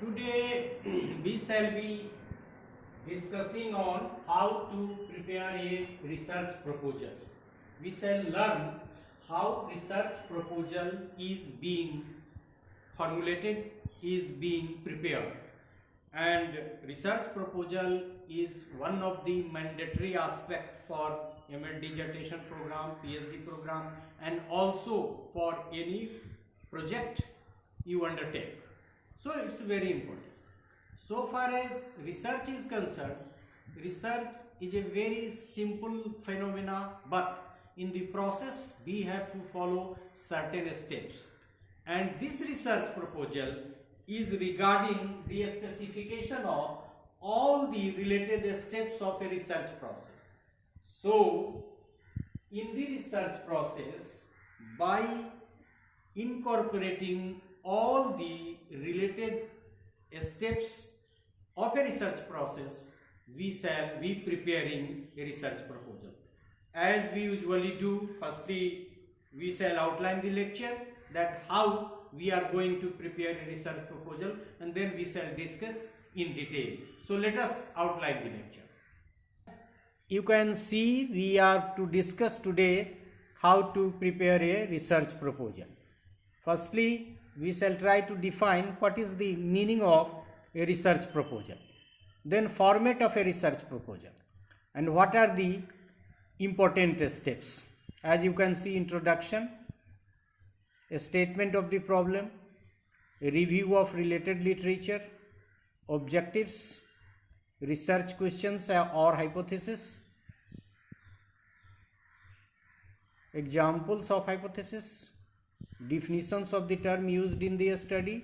Today we shall be discussing on how to prepare a research proposal. We shall learn how research proposal is being formulated, is being prepared. And research proposal is one of the mandatory aspect for MA dissertation program, PhD program, and also for any project you undertake. So it's very important. So far as research is concerned, research is a very simple phenomena, but in the process we have to follow certain steps. And this research proposal is regarding the specification of all the related steps of a research process. So, in the research process, by incorporating all the related steps of a research process, we shall be preparing a research proposal. As we usually do, firstly we shall outline the lecture, that how we are going to prepare a research proposal, and then we shall discuss in detail. So let us outline the lecture. You can see we are to discuss today how to prepare a research proposal. Firstly, we shall try to define what is the meaning of a research proposal, then format of a research proposal, and what are the important steps. As you can see, introduction, a statement of the problem, a review of related literature, objectives, research questions or hypothesis, examples of hypothesis, definitions of the term used in the study,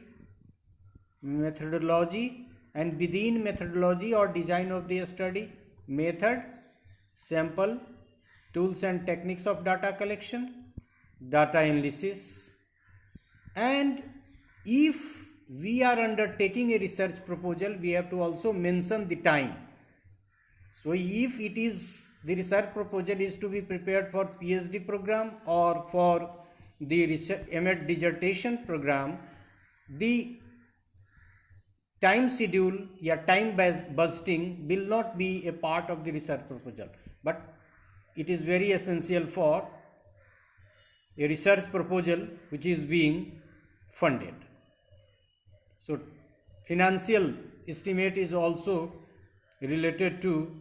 methodology, and within methodology or design of the study, method, sample, tools and techniques of data collection, data analysis. And if we are undertaking a research proposal, we have to also mention the time. So if it is the research proposal is to be prepared for PhD program or for the MA dissertation program, the time schedule, time budgeting will not be a part of the research proposal, but it is very essential for a research proposal which is being funded. So financial estimate is also related to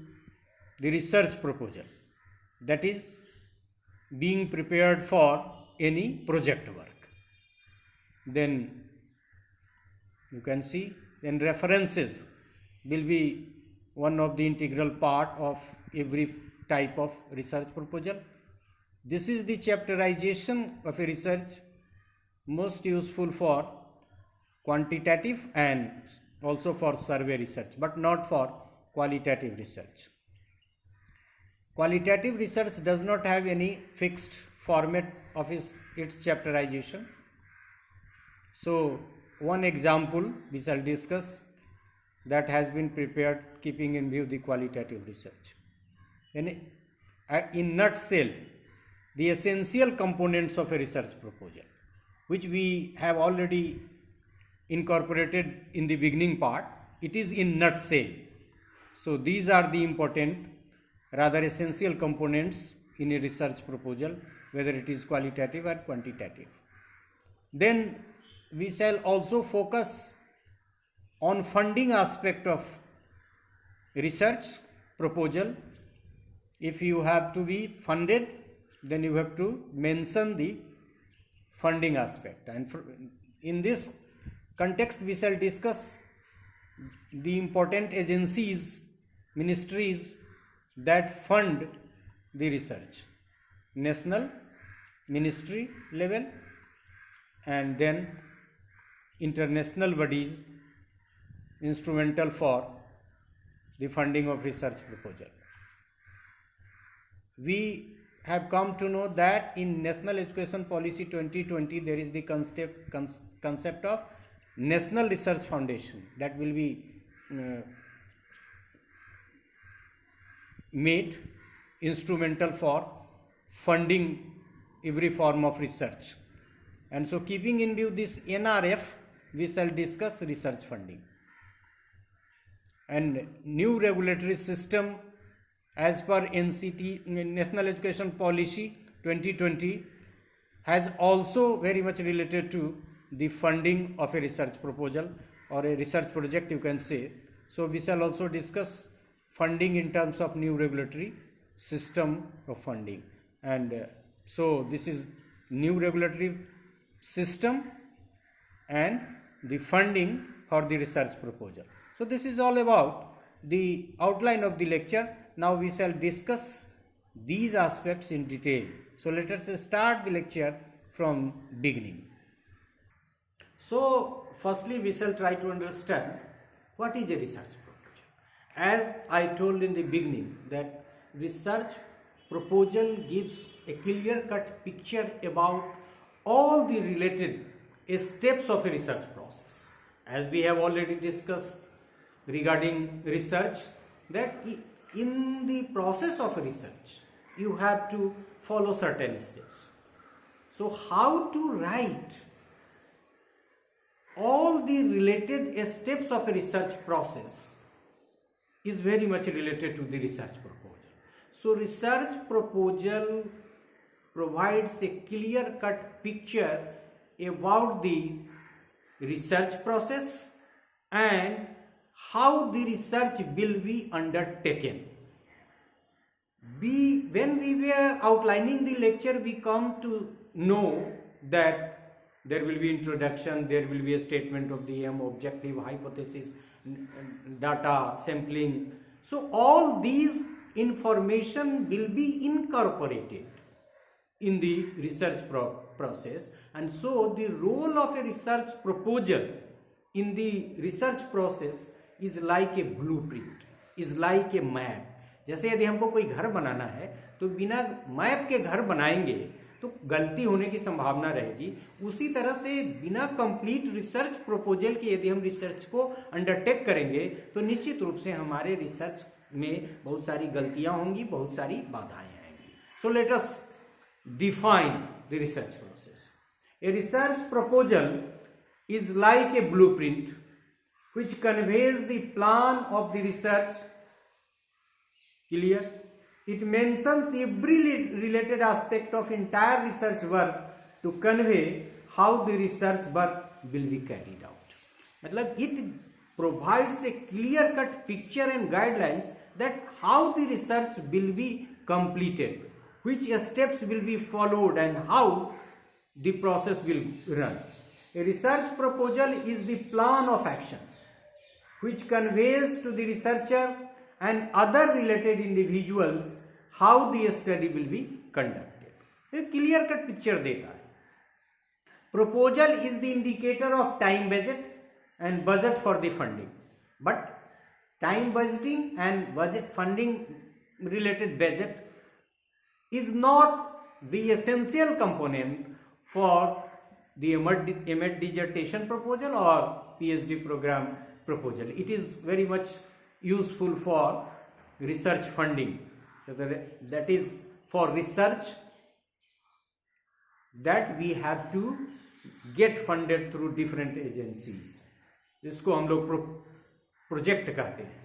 the research proposal that is being prepared for any project work. Then you can see, then references will be one of the integral part of every type of research proposal. This is the chapterization of a research, most useful for quantitative and also for survey research, but not for qualitative research. Qualitative research does not have any fixed format of its chapterization. So one example we shall discuss that has been prepared keeping in view the qualitative research. In nutshell, the essential components of a research proposal, which we have already incorporated in the beginning part, it is in nutshell. So these are the important, rather essential components in a research proposal, whether it is qualitative or quantitative. Then we shall also focus on funding aspect of research proposal. If you have to be funded, then you have to mention the funding aspect, and in this context we shall discuss the important agencies, ministries that fund the research, national, ministry level, and then international bodies instrumental for the funding of research proposal. We have come to know that in National Education Policy 2020 there is the concept of National Research Foundation that will be made instrumental for funding every form of research. And so keeping in view this NRF, we shall discuss research funding. And new regulatory system as per NCT, National Education Policy 2020, has also very much related to the funding of a research proposal or a research project, you can say. So we shall also discuss funding in terms of new regulatory system of funding. And so this is new regulatory system and the funding for the research proposal. So this is all about the outline of the lecture. Now we shall discuss these aspects in detail. So let us start the lecture from beginning. So firstly we shall try to understand what is a research proposal. As I told in the beginning that research proposal gives a clear-cut picture about all the related steps of a research process. As we have already discussed regarding research, that in the process of research you have to follow certain steps. So how to write all the related steps of a research process is very much related to the research proposal. So research proposal provides a clear-cut picture about the research process and how the research will be undertaken. When we were outlining the lecture, we come to know that there will be introduction, there will be a statement of the aim, objective, hypothesis, data, sampling. So all these information will be incorporated in the research process, and so the role of a research proposal in the research process is like a blueprint, is like a map. जैसे यदि हमको कोई घर बनाना है तो बिना map के घर बनाएंगे तो गलती होने की संभावना रहेगी। उसी तरह से बिना कंप्लीट रिसर्च प्रपोजल के यदि हम रिसर्च को अंडरटेक करेंगे तो निश्चित रूप से हमारे रिसर्च में बहुत सारी गलतियां होंगी, बहुत सारी बाधाएं आएंगी। So let us define the research process. A research proposal is like a blueprint which conveys the plan of the research. Clear? It mentions every related aspect of entire research work to convey how the research work will be carried out. मतलब it provides a clear-cut picture and guidelines that how the research will be completed, which steps will be followed and how the process will run. A research proposal is the plan of action which conveys to the researcher and other related individuals how the study will be conducted. A clear cut picture देता है. Proposal is the indicator of time budget and budget for the funding. But time budgeting and budget funding related budget is not the essential component for the MAT dissertation proposal or PhD program proposal. It is very much useful for research funding. So that is for research that we have to get funded through different agencies. इसको हम लोग project कहते हैं.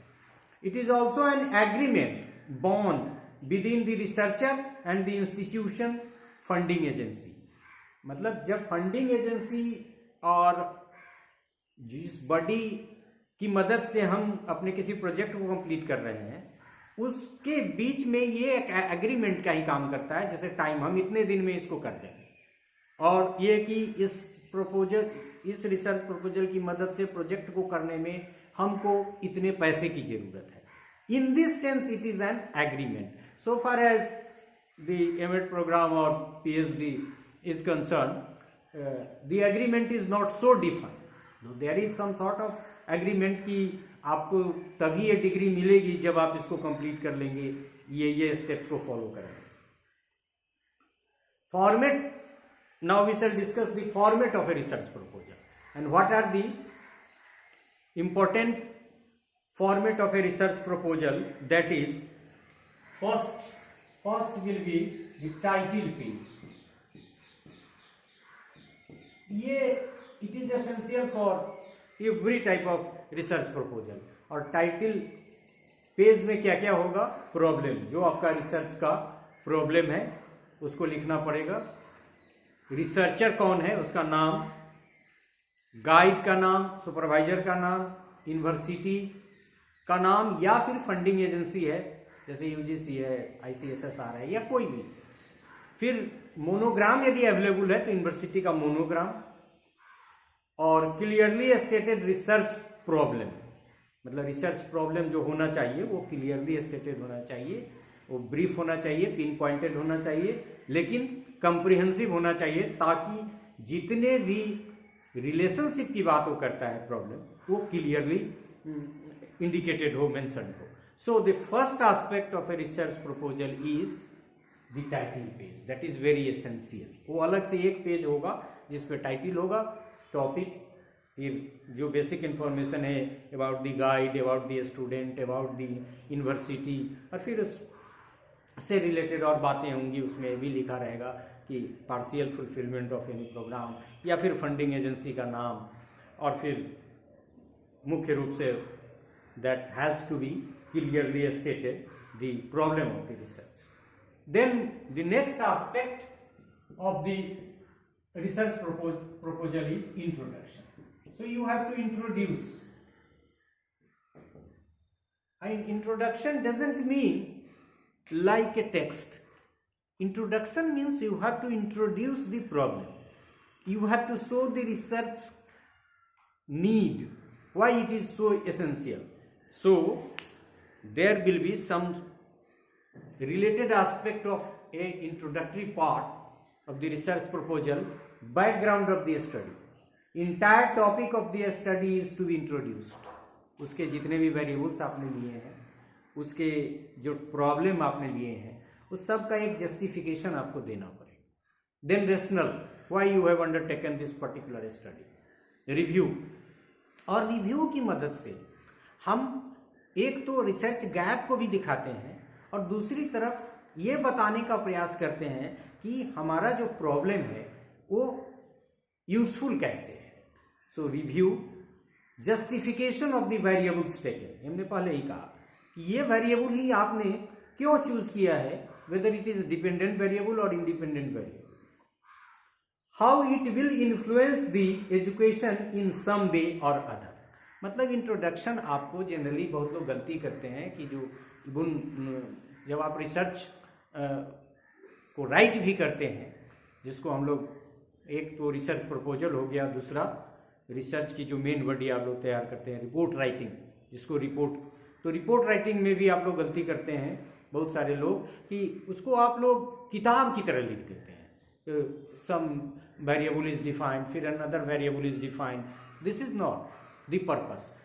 It is also an agreement, bond within the researcher and the institution funding agency. मतलब जब funding agency और जिस body की मदद से हम अपने किसी प्रोजेक्ट को कंप्लीट कर रहे हैं उसके बीच में ये एक एग्रीमेंट का ही काम करता है. जैसे टाइम, हम इतने दिन में इसको कर देंगे और ये कि इस रिसर्च प्रपोजल की मदद से प्रोजेक्ट को करने में हमको इतने पैसे की जरूरत है. In this sense it is an agreement. So far as the MEd programme और PhD is concerned, the agreement is not so defined. Though there is some sort of agreement कि आपको तभी ये डिग्री मिलेगी जब आप इसको कंप्लीट कर लेंगे, ये स्टेप्स को फॉलो करेंगे. Format. Now we shall discuss the format of a research proposal and what are the important format of a research proposal. That is first will be the title page. ये it is essential for every type of research proposal. और title page में क्या क्या होगा, problem, जो आपका research का problem है उसको लिखना पड़ेगा, रिसर्चर कौन है उसका नाम, गाइड का नाम, सुपरवाइजर का नाम, यूनिवर्सिटी का नाम या फिर फंडिंग एजेंसी है जैसे यूजीसी है, ICSSR है या कोई भी। फिर मोनोग्राम यदि अवेलेबल है तो यूनिवर्सिटी का मोनोग्राम, और क्लियरली स्टेटेड रिसर्च प्रॉब्लम, मतलब रिसर्च प्रॉब्लम जो होना चाहिए वो क्लियरली स्टेटेड होना चाहिए, वो ब्रीफ होना चाहिए, पिन पॉइंटेड होना चाहिए, लेकिन कंप्रिहेंसिव होना चाहिए, ताकि जितने भी रिलेशनशिप की बात वो करता है प्रॉब्लम वो क्लियरली इंडिकेटेड हो, मेंशन्ड हो। So the first aspect of a research proposal is the title page, that is very essential. वो अलग से एक पेज होगा जिसपे टाइटल होगा, टॉपिक, फिर जो बेसिक इंफॉर्मेशन है about the guide, about the student, about the university, और फिर उससे रिलेटेड और बातें होंगी। उसमें भी लिखा रहेगा कि partial fulfilment of any programme, या फिर फंडिंग एजेंसी का नाम, और फिर मुख्य रूप से that has to be clearly stated the problem of the research. Then the next aspect of the research proposal is introduction. So you have to introduce, and introduction doesn't mean like a text. Introduction means you have to introduce the problem, you have to show the research need, why it is so essential. So there will be some related aspect of a introductory part of the research proposal, background of the study, entire topic of the study is to be introduced. उसके जितने भी variables आपने लिए हैं, उसके जो problem आपने लिए हैं, उस सब का एक जस्टिफिकेशन आपको देना पड़ेगा। Then rational, why you have undertaken this particular study, review, और रिव्यू की मदद से हम एक तो रिसर्च गैप को भी दिखाते हैं और दूसरी तरफ ये बताने का प्रयास करते हैं कि हमारा जो प्रॉब्लम है वो यूजफुल कैसे है। So review, justification of the variables taken, हमने पहले ही कहा कि ये वेरिएबल ही आपने क्यों चूज किया है, whether it is dependent variable और independent variable, how it will influence the education in some way और अदर। मतलब इंट्रोडक्शन आपको जनरली बहुत लोग गलती करते हैं कि जब आप रिसर्च को राइट भी करते हैं, जिसको हम लोग, एक तो रिसर्च प्रपोजल हो गया, दूसरा रिसर्च की जो मेन बॉडी आप लोग तैयार करते हैं, रिपोर्ट राइटिंग, जिसको रिपोर्ट, तो रिपोर्ट राइटिंग में भी आप लोग गलती करते हैं बहुत सारे लोग कि उसको आप लोग किताब की तरह लिख देते हैं, तो सम वेरिएबल इज डिफाइंड, फिर another variable is defined, this is not the purpose.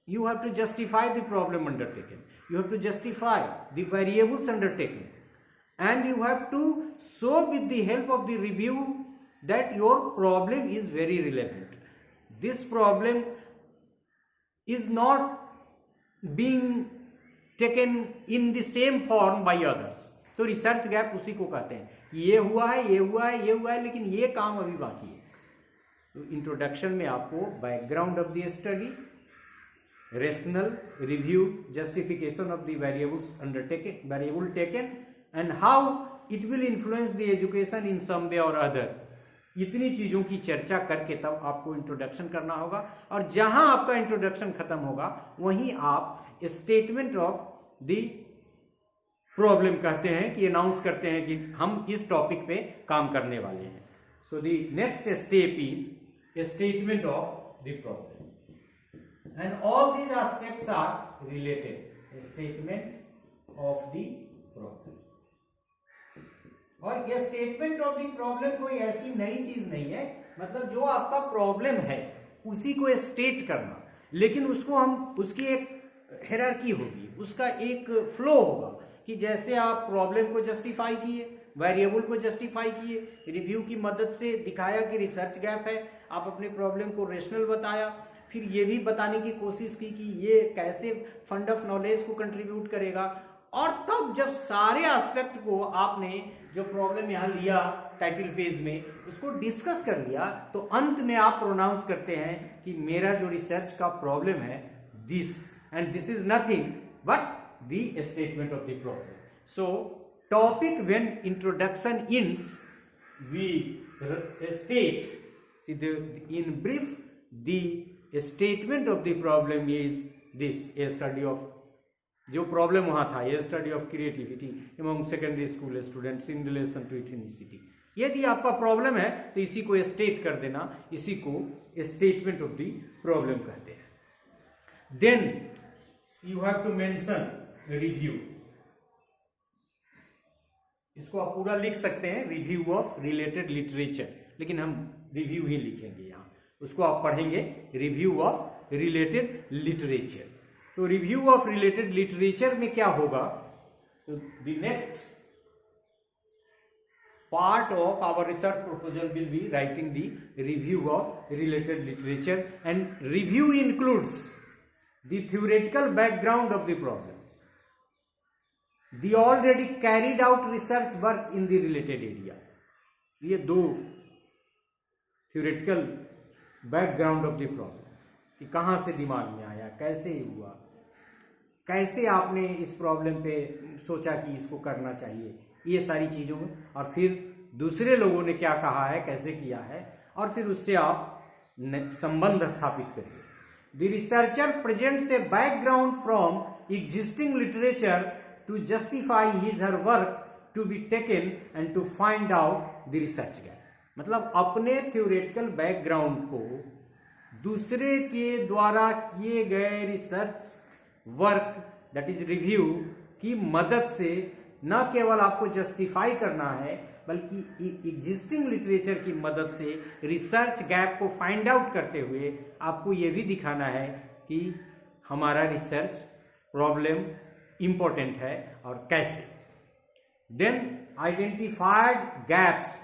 You have to justify the problem undertaken, you have to justify the variables undertaken, and you have to show with the help of the review that your problem is very relevant. This problem is not being taken in the same form by others. तो research gap उसी को कहते हैं कि ये हुआ है, ये हुआ है, ये हुआ है, लेकिन ये काम अभी बाकी है। तो इंट्रोडक्शन में आपको background of the study, rational, review, justification of the variables undertaken, variable taken, and how it will influence the education in some way or other. इतनी चीजों की चर्चा करके तब आपको इंट्रोडक्शन करना होगा, और जहां आपका इंट्रोडक्शन खत्म होगा वहीं आप स्टेटमेंट ऑफ द प्रॉब्लम कहते हैं, कि अनाउंस करते हैं कि हम इस टॉपिक पे काम करने वाले हैं। So the next step is statement of the problem, and all these aspects are related. A statement of the problem, और ये स्टेटमेंट ऑफ द प्रॉब्लम कोई ऐसी नई चीज नहीं है, मतलब जो आपका प्रॉब्लम है उसी को स्टेट करना, लेकिन उसको हम, उसकी एक हायरार्की होगी, उसका एक फ्लो होगा कि जैसे आप प्रॉब्लम को जस्टिफाई किए, वेरिएबल को जस्टिफाई किए, रिव्यू की मदद से दिखाया कि रिसर्च गैप है, आप अपने प्रॉब्लम को रेशनल बताया, फिर ये भी बताने की कोशिश की कि ये कैसे फंड ऑफ नॉलेज को कंट्रीब्यूट करेगा, और तब जब सारे एस्पेक्ट को आपने जो प्रॉब्लम यहाँ लिया टाइटल पेज में उसको डिस्कस कर लिया, तो अंत में आप प्रोनाउंस करते हैं कि मेरा जो रिसर्च का प्रॉब्लम है this, and this is nothing but the statement of the problem. So topic when introduction ends, we state, in brief, the statement of the problem is this: a study of, जो problem वहां था, ये study of creativity among secondary school students in relation to ethnicity. यदि आपका problem है तो इसी को स्टेट कर देना, इसी को स्टेटमेंट ऑफ द प्रॉब्लम कहते हैं. Then you have to mention review. इसको आप पूरा लिख सकते हैं, रिव्यू ऑफ रिलेटेड लिटरेचर, लेकिन हम रिव्यू ही लिखेंगे यहां. उसको आप पढ़ेंगे रिव्यू ऑफ रिलेटेड लिटरेचर. तो रिव्यू ऑफ रिलेटेड लिटरेचर में क्या होगा, तो the next part of our research proposal will be writing the review of related literature, and review includes the theoretical background of the problem, the already carried out research work in the related area. ये दो theoretical background of the problem, कि कहां से दिमाग में आया, कैसे हुआ, कैसे आपने इस प्रॉब्लम पे सोचा कि इसको करना चाहिए, ये सारी चीज़ों में, और फिर दूसरे लोगों ने क्या कहा है, कैसे किया है, और फिर उससे आप संबंध स्थापित करिए. The researcher presents a background from existing literature to justify his her work to be taken and to find out the research gap. मतलब अपने थ्योरेटिकल बैकग्राउंड को दूसरे के द्वारा किए गए research work, that is review, की मदद से न केवल आपको जस्टिफाई करना है, बल्कि एग्जिस्टिंग लिटरेचर की मदद से रिसर्च गैप को फाइंड आउट करते हुए आपको यह भी दिखाना है कि हमारा रिसर्च प्रॉब्लम इंपॉर्टेंट है और कैसे. Then identified gaps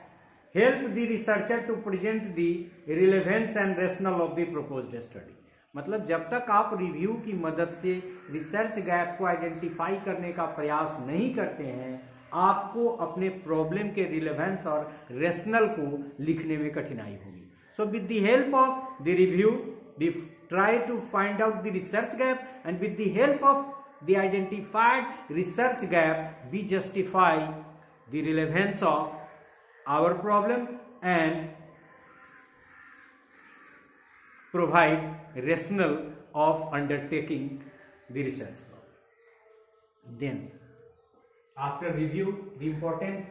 help the researcher to present the relevance and rationale of the proposed study. मतलब जब तक आप रिव्यू की मदद से रिसर्च गैप को आइडेंटिफाई करने का प्रयास नहीं करते हैं, आपको अपने प्रॉब्लम के रिलेवेंस और रेशनल को लिखने में कठिनाई होगी. So with the help of the review we try to find out the research gap, and with the help of the identified research gap we justify the relevance of our problem and provide rationale of undertaking the research problem. Then after review, the important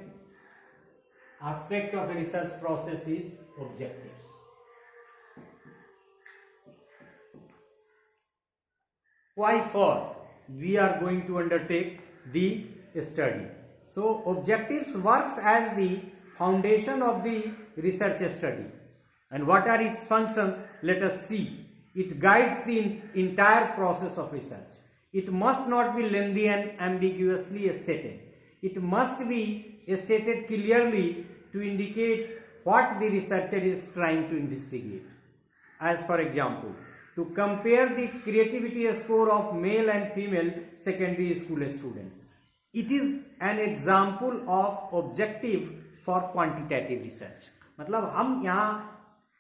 aspect of the research process is objectives. Why for we are going to undertake the study. So objectives works as the foundation of the research study. And what are its functions? Let us see. It guides the entire process of research. It must not be lengthy and ambiguously stated. It must be stated clearly to indicate what the researcher is trying to investigate. As for example, to compare the creativity score of male and female secondary school students. It is an example of objective for quantitative research. मतलब हम यहाँ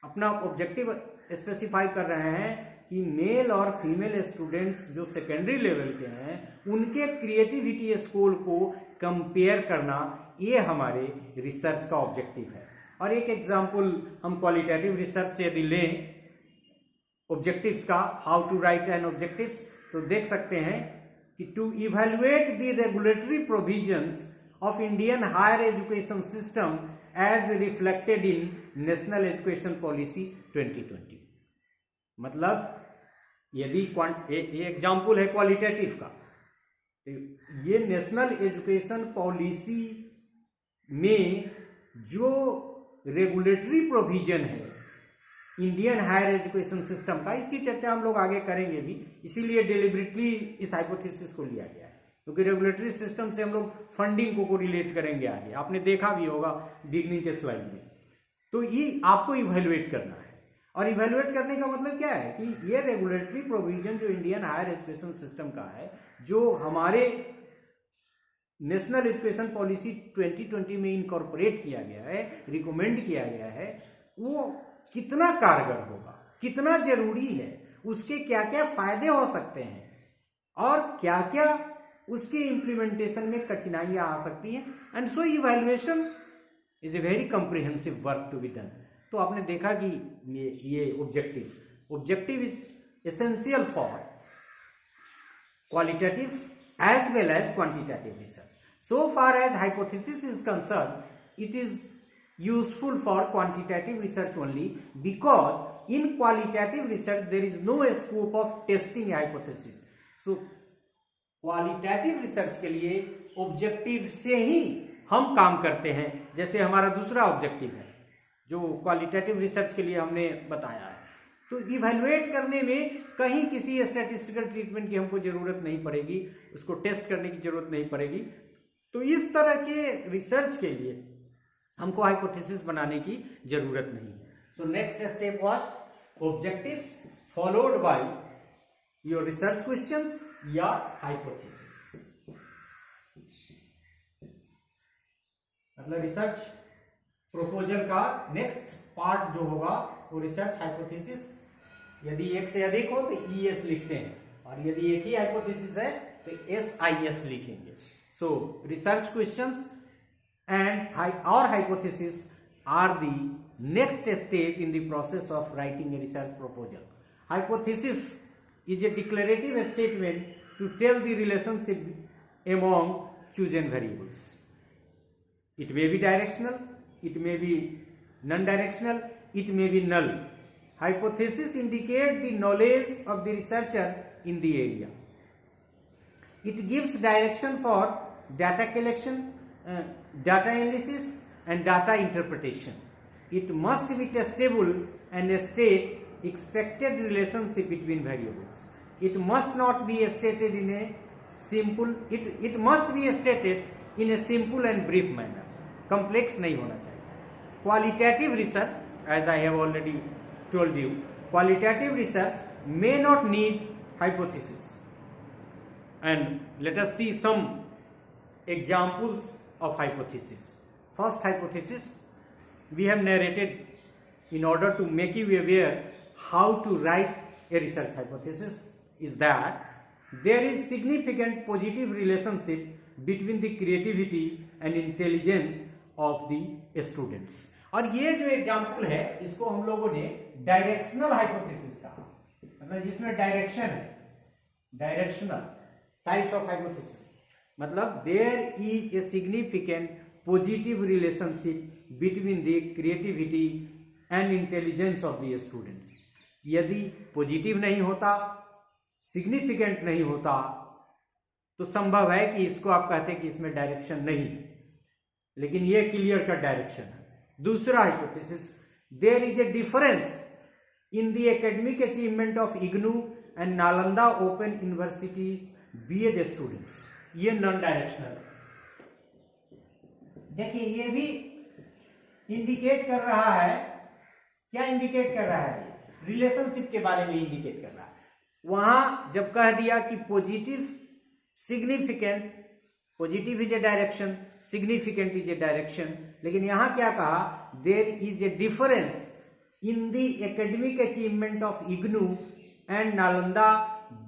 अपना objective specify कर रहे हैं कि mail और female students जो सेकेंडरी लेवल के हैं उनके क्रिएटिविटी स्कोर को कंपेयर करना, ये हमारे रिसर्च का ऑब्जेक्टिव है. और एक एग्जांपल हम क्वालिटेटिव रिसर्च से यदि लें ऑब्जेक्टिव्स का, how to write an objectives, तो देख सकते हैं कि to evaluate the regulatory provisions of Indian higher education system as reflected in National Education Policy 2020. मतलब यदि ये एग्जाम्पल है क्वालिटेटिव का, तो ये नेशनल एजुकेशन पॉलिसी में जो रेगुलेटरी प्रोविजन है इंडियन हायर एजुकेशन सिस्टम का, इसकी चर्चा हम लोग आगे करेंगे भी, इसीलिए डेलिबरेटली इस हाइपोथेसिस को लिया गया है, क्योंकि रेगुलेटरी सिस्टम से हम लोग फंडिंग को रिलेट करेंगे आगे. आपने देखा भी होगा बिगनिंग के स्लाइड में. तो ये आपको इवेल्युएट करना है, और इवेल्युएट करने का मतलब क्या है कि ये रेगुलेटरी प्रोविजन जो इंडियन हायर एजुकेशन सिस्टम का है, जो हमारे नेशनल एजुकेशन पॉलिसी 2020 में इनकॉर्पोरेट किया गया है, रिकमेंड किया गया है, वो कितना कारगर होगा, कितना जरूरी है, उसके क्या क्या फायदे हो सकते हैं और क्या क्या उसके इम्प्लीमेंटेशन में कठिनाइयां आ सकती हैं। And so evaluation is a very comprehensive work to be done. तो आपने देखा कि ये objective is essential for qualitative as well as quantitative research. So far as hypothesis is concerned, it is useful for quantitative research only, because in qualitative research there is no scope of testing a hypothesis. So qualitative research के लिए objective से ही हम काम करते हैं, जैसे हमारा दूसरा objective है जो qualitative research के लिए हमने बताया है। तो इवैल्यूएट करने में कहीं किसी स्टैटिस्टिकल ट्रीटमेंट की हमको जरूरत नहीं पड़ेगी, उसको टेस्ट करने की जरूरत नहीं पड़ेगी। तो इस तरह के रिसर्च के लिए हमको हाइपोथेसिस बनाने की जरूरत नहीं है। So next step was objectives followed by your research questions या हाइपोथेसिस। मतलब रिसर्च प्रोपोजल का नेक्स्ट पार्ट जो होगा वो रिसर्च हाइपोथेसिस। यदि एक से अधिक हो तो ES लिखते हैं, और यदि एक ही हाइपोथेसिस है तो SIS लिखेंगे। सो रिसर्च क्वेश्चंस एंड और hypothesis are the next step in the process of writing a research proposal. Hypothesis is a declarative statement to tell the relationship among chosen variables. It may be directional, it may be non-directional, it may be null. Hypothesis indicate the knowledge of the researcher in the area. It gives direction for data collection, data analysis and data interpretation. It must be testable and state expected relationship between variables. It must not be stated in a simple, it must be stated in a simple and brief manner. Complex नहीं होना चाहिए. Qualitative research, as I have already told you, qualitative research may not need hypothesis. And let us see some examples of hypothesis. First hypothesis we have narrated in order to make you aware how to write a research hypothesis is that there is significant positive relationship between the creativity and intelligence of the students. और ये जो example है इसको हम लोगों ने directional hypothesis कहा, मतलब जिसमें डायरेक्शन है, डायरेक्शनल टाइप्स ऑफ हाइपोथेसिस, मतलब there is a significant positive relationship between the creativity and intelligence of the students. यदि पॉजिटिव नहीं होता, सिग्निफिकेंट नहीं होता, तो संभव है कि इसको आप कहते हैं कि इसमें डायरेक्शन नहीं है, लेकिन ये क्लियर कट डायरेक्शन है। दूसरा hypothesis, there is a difference in the academic achievement of IGNOU and Nalanda open university BEd students. ये नॉन डायरेक्शनल। देखिए ये भी इंडिकेट कर रहा है, क्या इंडिकेट कर रहा है? रिलेशनशिप के बारे में इंडिकेट कर रहा है। वहां जब कह दिया कि positive significant, positive is a direction, significant is a direction, लेकिन यहां क्या कहा? There is a difference in the academic achievement of IGNOU and Nalanda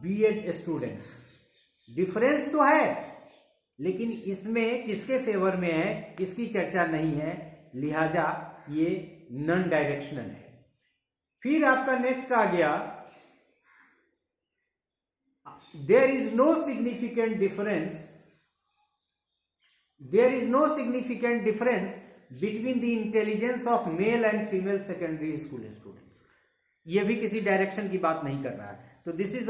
BEd students. Difference तो है, लेकिन इसमें किसके फेवर में है इसकी चर्चा नहीं है, लिहाजा ये नॉन डायरेक्शनल है। फिर आपका नेक्स्ट आ गया, there is no significant difference, there is no significant difference between the intelligence of male and female secondary school students. ये भी किसी डायरेक्शन की बात नहीं कर रहा है, तो this is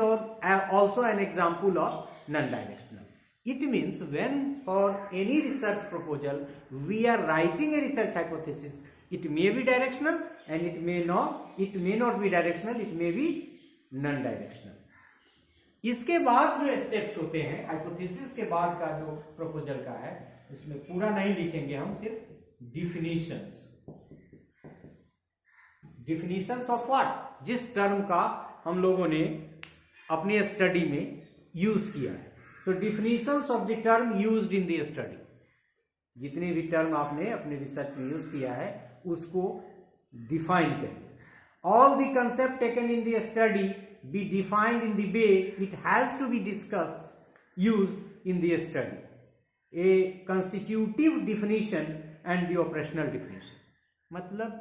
also an example of non-directional. It means when for any research proposal we are writing a research hypothesis, it may be directional and it may not be directional, it may be non-directional. इसके बाद जो steps होते हैं hypothesis के बाद का जो proposal का है, इसमें पूरा नहीं लिखेंगे हम, सिर्फ डिफिनीशंस ऑफ व्हाट, जिस टर्म का हम लोगों ने अपने स्टडी में यूज किया है। So definitions of the term used in the study, जितने भी टर्म आपने अपने रिसर्च में यूज किया है उसको डिफाइन करिए. All the concept taken in the study be defined in the way it has to be discussed used in the study. A constitutive definition and the operational definition. मतलब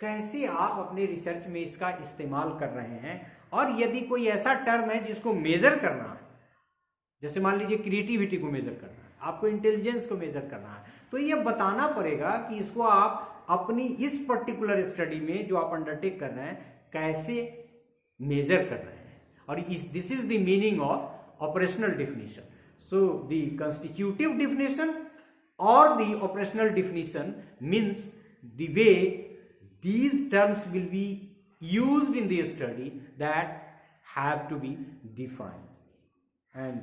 कैसे आप अपने research में इसका इस्तेमाल कर रहे हैं, और यदि कोई ऐसा टर्म है जिसको मेजर करना है, जैसे मान लीजिए क्रिएटिविटी को मेजर करना है, आपको इंटेलिजेंस को मेजर करना है, तो यह बताना पड़ेगा कि इसको आप अपनी इस पर्टिकुलर स्टडी में जो आप अंडरटेक कर रहे हैं कैसे मेजर कर रहे हैं. और this is the meaning of operational definition. So the constitutive definition और the operational definition means the way these terms will be used in the study that have to be defined. And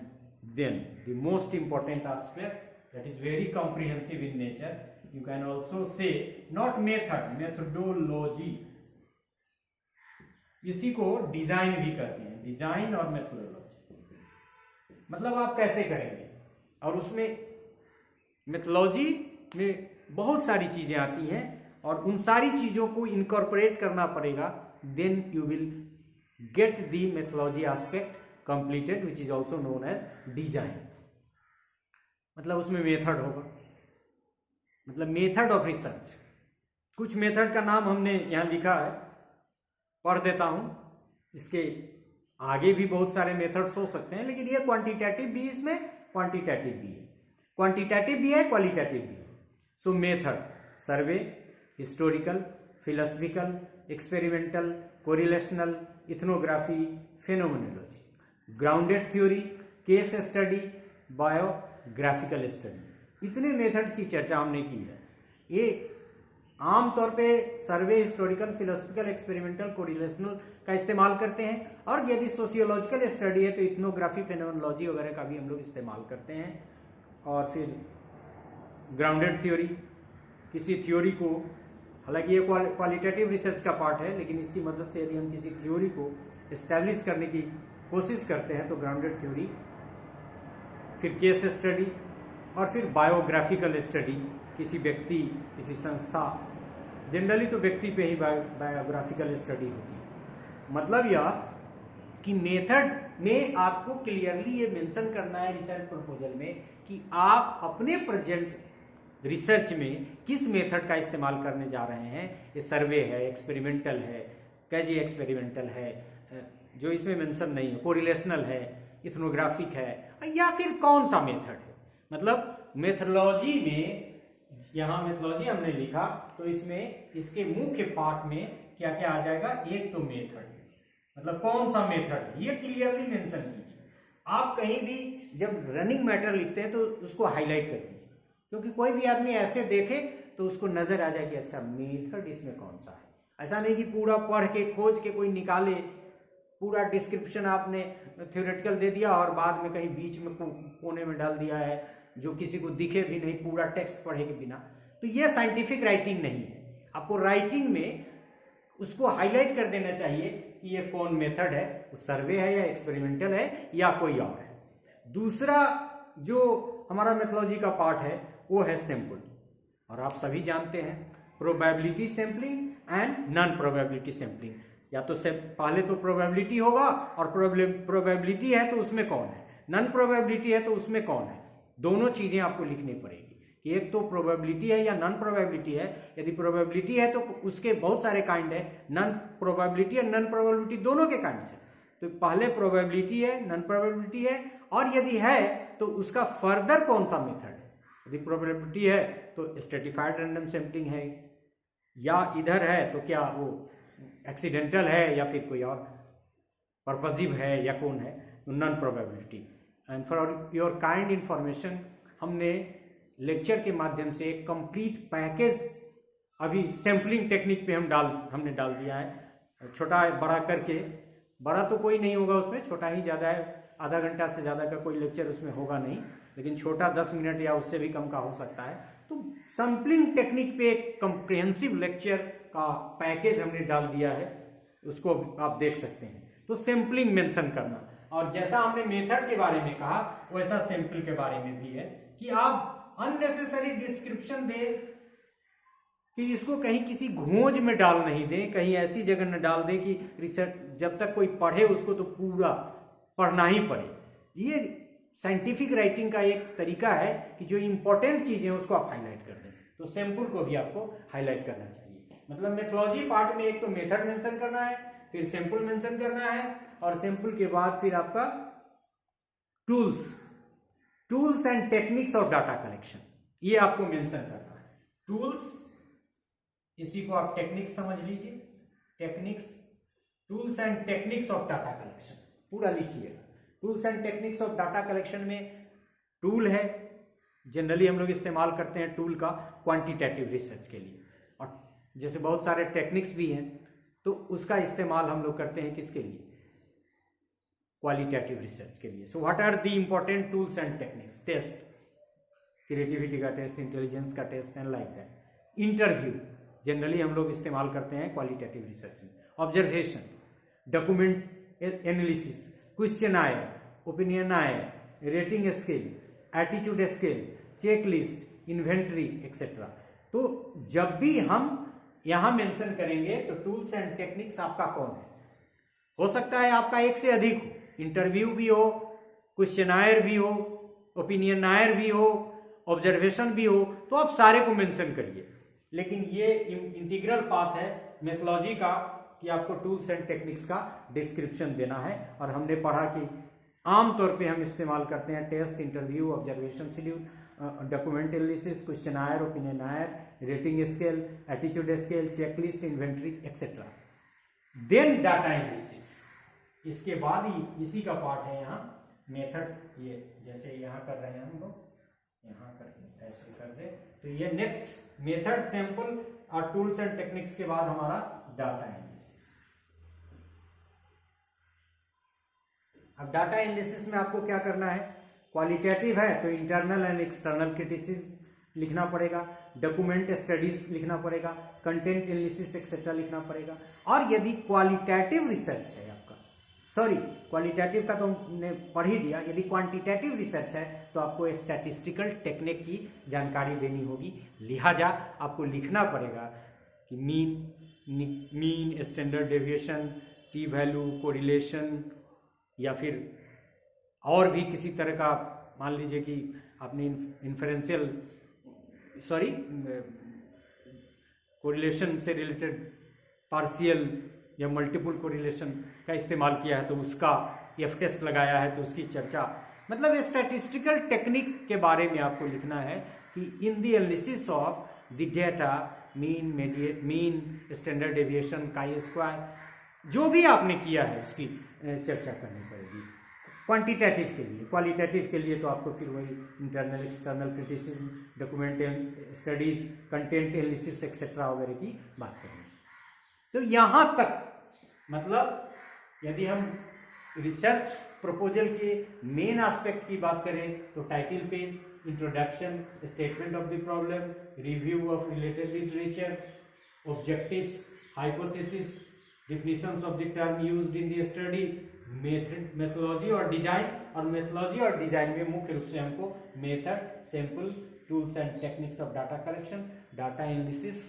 then the most important aspect that is very comprehensive in nature, you can also say not method, methodology. इसी को design भी कहते हैं, design और methodology. मतलब आप कैसे करेंगे, और उसमें मेथोलॉजी में बहुत सारी चीजें आती हैं और उन सारी चीजों को इनकॉर्पोरेट करना पड़ेगा. Then you will get the methodology aspect completed which is also known as design. मतलब उसमें मेथड होगा, मतलब मेथड ऑफ रिसर्च. कुछ मेथड का नाम हमने यहां लिखा है, पढ़ देता हूं. इसके आगे भी बहुत सारे मेथड्स हो सकते हैं, लेकिन ये क्वांटिटेटिव भी, इसमें क्वांटिटेटिव भी है, क्वांटिटेटिव भी है, क्वालिटेटिव भी है. So method survey, historical, philosophical, experimental, correlational, ethnography, phenomenology, grounded theory, case study, biographical study. इतने मेथड्स की चर्चा हमने की है. ये आमतौर पे survey, historical, philosophical, experimental, correlational का इस्तेमाल करते हैं, और यदि सोशियोलॉजिकल स्टडी है तो इथनोग्राफी, फेनोमेनोलॉजी वगैरह का भी हम लोग इस्तेमाल करते हैं. और फिर ग्राउंडेड थ्योरी, किसी थ्योरी को, हालांकि ये क्वालिटेटिव रिसर्च का पार्ट है, लेकिन इसकी मदद से यदि हम किसी थ्योरी को एस्टैब्लिश करने की कोशिश करते हैं तो ग्राउंडेड थ्योरी. फिर केस स्टडी, और फिर बायोग्राफिकल स्टडी, किसी व्यक्ति, किसी संस्था, जनरली तो व्यक्ति पे ही बायोग्राफिकल स्टडी होती है. मतलब यह कि मेथड में आपको क्लियरली ये मेंशन करना है रिसर्च प्रपोजल में कि आप अपने प्रेजेंट रिसर्च में किस मेथड का इस्तेमाल करने जा रहे हैं. ये सर्वे है, एक्सपेरिमेंटल है, कैजी एक्सपेरिमेंटल है, जो इसमें मेंशन नहीं है, कोरिलेशनल है, इथनोग्राफिक है, या फिर कौन सा मेथड है. मतलब मेथोडोलॉजी में, यहां मेथोडोलॉजी हमने लिखा तो इसमें इसके मुख्य पार्ट में क्या क्या आ जाएगा. एक तो मेथड, मतलब कौन सा मेथड है ये क्लियरली मेंशन कीजिए. आप कहीं भी जब रनिंग मैटर लिखते हैं तो उसको हाईलाइट कर दीजिए, क्योंकि कोई भी आदमी ऐसे देखे तो उसको नजर आ जाए कि अच्छा मेथड इसमें कौन सा है. ऐसा नहीं कि पूरा पढ़ के खोज के कोई निकाले, पूरा डिस्क्रिप्शन आपने थ्योरेटिकल दे दिया और बाद में कहीं बीच में कोने में डाल दिया है जो किसी को दिखे भी नहीं, पूरा टेक्स्ट पढ़े के बिना. तो ये साइंटिफिक राइटिंग नहीं है. आपको राइटिंग में उसको हाईलाइट कर देना चाहिए कि ये कौन मेथड है, वो सर्वे है या एक्सपेरिमेंटल है या कोई और है. दूसरा जो हमारा मेथोडोलॉजी का पार्ट है वो है सैंपल. और आप सभी जानते हैं probability sampling and non probability sampling. या तो पहले तो प्रोबेबिलिटी होगा, और प्रोबेबिलिटी है तो उसमें कौन है, नॉन प्रोबेबिलिटी है तो उसमें कौन है. दोनों चीजें आपको लिखनी पड़ेगी कि एक तो प्रोबेबिलिटी है या नॉन प्रोबेबिलिटी है. यदि प्रोबेबिलिटी है तो उसके बहुत सारे काइंड है, नॉन प्रोबेबिलिटी और नॉन प्रोबेबिलिटी दोनों के काइंड है. तो पहले प्रोबेबिलिटी है, नॉन प्रोबेबिलिटी है, और यदि है तो उसका फर्दर कौन सा मेथड है. यदि प्रोबेबिलिटी है तो स्ट्रेटिफाइड रैंडम सैंपलिंग है, या इधर है तो क्या वो एक्सीडेंटल है या फिर कोई और पर्पसिव है या कौन है, तो non probability. And for your kind information, हमने लेक्चर के माध्यम से एक कंप्लीट पैकेज अभी सैंपलिंग टेक्निक पे हमने डाल दिया है. छोटा बड़ा करके, बड़ा तो कोई नहीं होगा उसमें, छोटा ही ज़्यादा है, आधा घंटा से ज़्यादा का कोई लेक्चर उसमें होगा नहीं, लेकिन छोटा 10 मिनट या उससे भी कम का हो सकता है. तो सैंपलिंग टेक्निक पे एक कॉम्प्रिहेंसिव लेक्चर का पैकेज हमने डाल दिया है, उसको आप देख सकते हैं. तो सैंपलिंग मेंशन करना, और जैसा हमने मेथड के बारे में कहा वैसा सैंपल के बारे में भी है कि आप अननेसेसरी डिस्क्रिप्शन दें कि इसको कहीं किसी घोंज में डाल नहीं दें, कहीं ऐसी जगह न डाल दें कि रिसर्च जब तक कोई पढ़े उसको तो पूरा पढ़ना ही पड़े। ये साइंटिफिक राइटिंग का एक तरीका है कि जो इंपॉर्टेंट चीजें उसको आप हाईलाइट कर दें। तो सैंपल को भी आपको हाईलाइट करना चाहिए। मतलब मेथोलॉजी पार्ट में एक तो मेथड मेंशन करना है, फिर सैंपल मेंशन करना है, और सैंपल के बाद फिर आपका tools and techniques of data collection, ये आपको मेंशन करना है। टूल्स, इसी को आप टेक्निक्स समझ लीजिए, techniques, tools and techniques of data collection पूरा लिखिएगा। Tools and techniques of data collection में टूल है, जनरली हम लोग इस्तेमाल करते हैं टूल का क्वांटिटेटिव रिसर्च के लिए, और जैसे बहुत सारे टेक्निक्स भी हैं तो उसका इस्तेमाल हम लोग करते हैं किसके लिए, क्वालिटेटिव रिसर्च के लिए। So what are the important tools and techniques? Test, creativity का टेस्ट, इंटेलिजेंस का test and like that. Interview generally हम लोग इस्तेमाल करते हैं क्वालिटेटिव रिसर्च में। Observation, document analysis, questionnaire, opinionnaire, rating scale, attitude scale, checklist, inventory etcetera. तो जब भी हम यहां मेंशन करेंगे तो टूल्स एंड टेक्निक्स आपका कौन है? हो सकता है आपका एक से अधिक हो, इंटरव्यू भी हो, क्वेश्चनायर भी हो, ओपिनियनायर भी हो, ऑब्जर्वेशन भी हो, तो आप सारे को मेंशन करिए। लेकिन ये इंटीग्रल पार्ट है मेथोलॉजी का कि आपको टूल्स एंड टेक्निक्स का डिस्क्रिप्शन देना है। और हमने पढ़ा कि आमतौर पे हम इस्तेमाल करते हैं test, interview, observation schedule, document analysis, questionnaire, opinionnaire, rating scale, attitude scale, checklist, inventory etcetera. Then data analysis, इसके बाद ही इसी का पार्ट है यहाँ मेथड। ये जैसे यहाँ कर रहे हैं हम लोग, यहाँ कर ऐसे कर रहे, तो ये नेक्स्ट मेथड, सैंपल और टूल्स एंड टेक्निक्स के बाद हमारा डाटा एनालिसिस। अब डाटा एनालिसिस में आपको क्या करना है? क्वालिटेटिव है तो इंटरनल एंड एक्सटर्नल क्रिटिसिज्म लिखना पड़ेगा, डॉक्यूमेंट स्टडीज लिखना पड़ेगा, कंटेंट एनालिसिस एक्सेट्रा लिखना पड़ेगा। और यदि क्वालिटेटिव रिसर्च है आपका, सॉरी क्वालिटेटिव का तो हमने पढ़ ही दिया, यदि क्वांटिटेटिव रिसर्च है तो आपको स्टैटिस्टिकल टेक्निक की जानकारी देनी होगी। लिहाजा आपको लिखना पड़ेगा कि mean, standard deviation, T value, correlation, या फिर और भी किसी तरह का, मान लीजिए कि आपने इन्फरेंशियल कोरिलेशन से रिलेटेड पार्शियल या मल्टीपल कोरिलेशन का इस्तेमाल किया है तो उसका एफ टेस्ट लगाया है तो उसकी चर्चा, मतलब स्टैटिस्टिकल टेक्निक के बारे में आपको लिखना है कि in the analysis of the data mean, standard deviation, chi square, जो भी आपने किया है उसकी चर्चा करनी पड़ेगी क्वांटिटेटिव के लिए। क्वालिटेटिव के लिए तो आपको फिर वही internal external criticism, document studies, content analysis etcetera वगैरह की बात करेंगे। तो यहाँ तक मतलब यदि हम रिसर्च प्रपोजल के मेन एस्पेक्ट की बात करें तो title page, introduction, statement of the problem, review of related literature, objectives, hypothesis, definitions of the term used in the study, methodology और डिजाइन। और मेथोलॉजी और डिजाइन में मुख्य रूप से हमको method, sample, tools and techniques of data collection, data analysis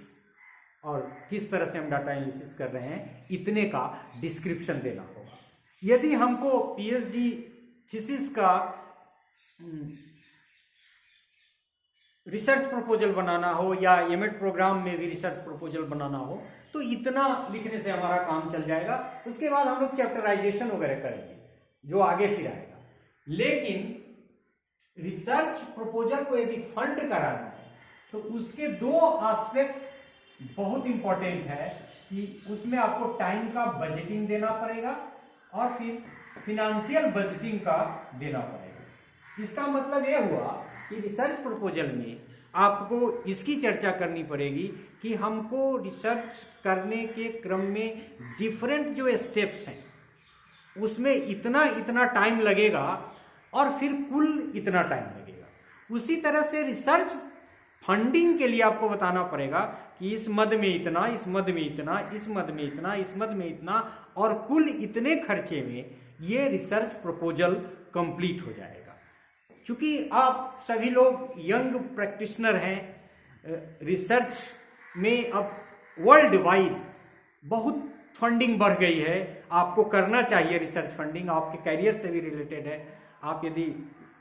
और किस तरह से हम डाटा एनालिसिस कर रहे हैं इतने का डिस्क्रिप्शन देना होगा। यदि हमको पीएचडी थीसिस का रिसर्च प्रपोजल बनाना हो या एमएड प्रोग्राम में भी रिसर्च प्रपोजल बनाना हो तो इतना लिखने से हमारा काम चल जाएगा। उसके बाद हम लोग चैप्टराइजेशन वगैरह करेंगे जो आगे फिर आएगा। लेकिन रिसर्च प्रपोजल को यदि फंड कराना है तो उसके दो एस्पेक्ट बहुत इंपॉर्टेंट है कि उसमें आपको टाइम का बजटिंग देना पड़ेगा और फिर फिनेंशियल बजटिंग का देना पड़ेगा। इसका मतलब यह हुआ कि रिसर्च प्रपोजल में आपको इसकी चर्चा करनी पड़ेगी कि हमको रिसर्च करने के क्रम में डिफरेंट जो स्टेप्स हैं उसमें इतना टाइम लगेगा और फिर कुल इतना टाइम लगेगा। उसी तरह से रिसर्च फंडिंग के लिए आपको बताना पड़ेगा कि इस मद में इतना, इस मद में इतना, इस मद में इतना, इस मद में इतना और कुल इतने खर्चे में ये रिसर्च प्रपोजल कंप्लीट हो जाएगा। चूंकि आप सभी लोग यंग प्रैक्टिशनर हैं, रिसर्च में अब वर्ल्ड वाइड बहुत फंडिंग बढ़ गई है, आपको करना चाहिए रिसर्च फंडिंग, आपके कैरियर से भी रिलेटेड है। आप यदि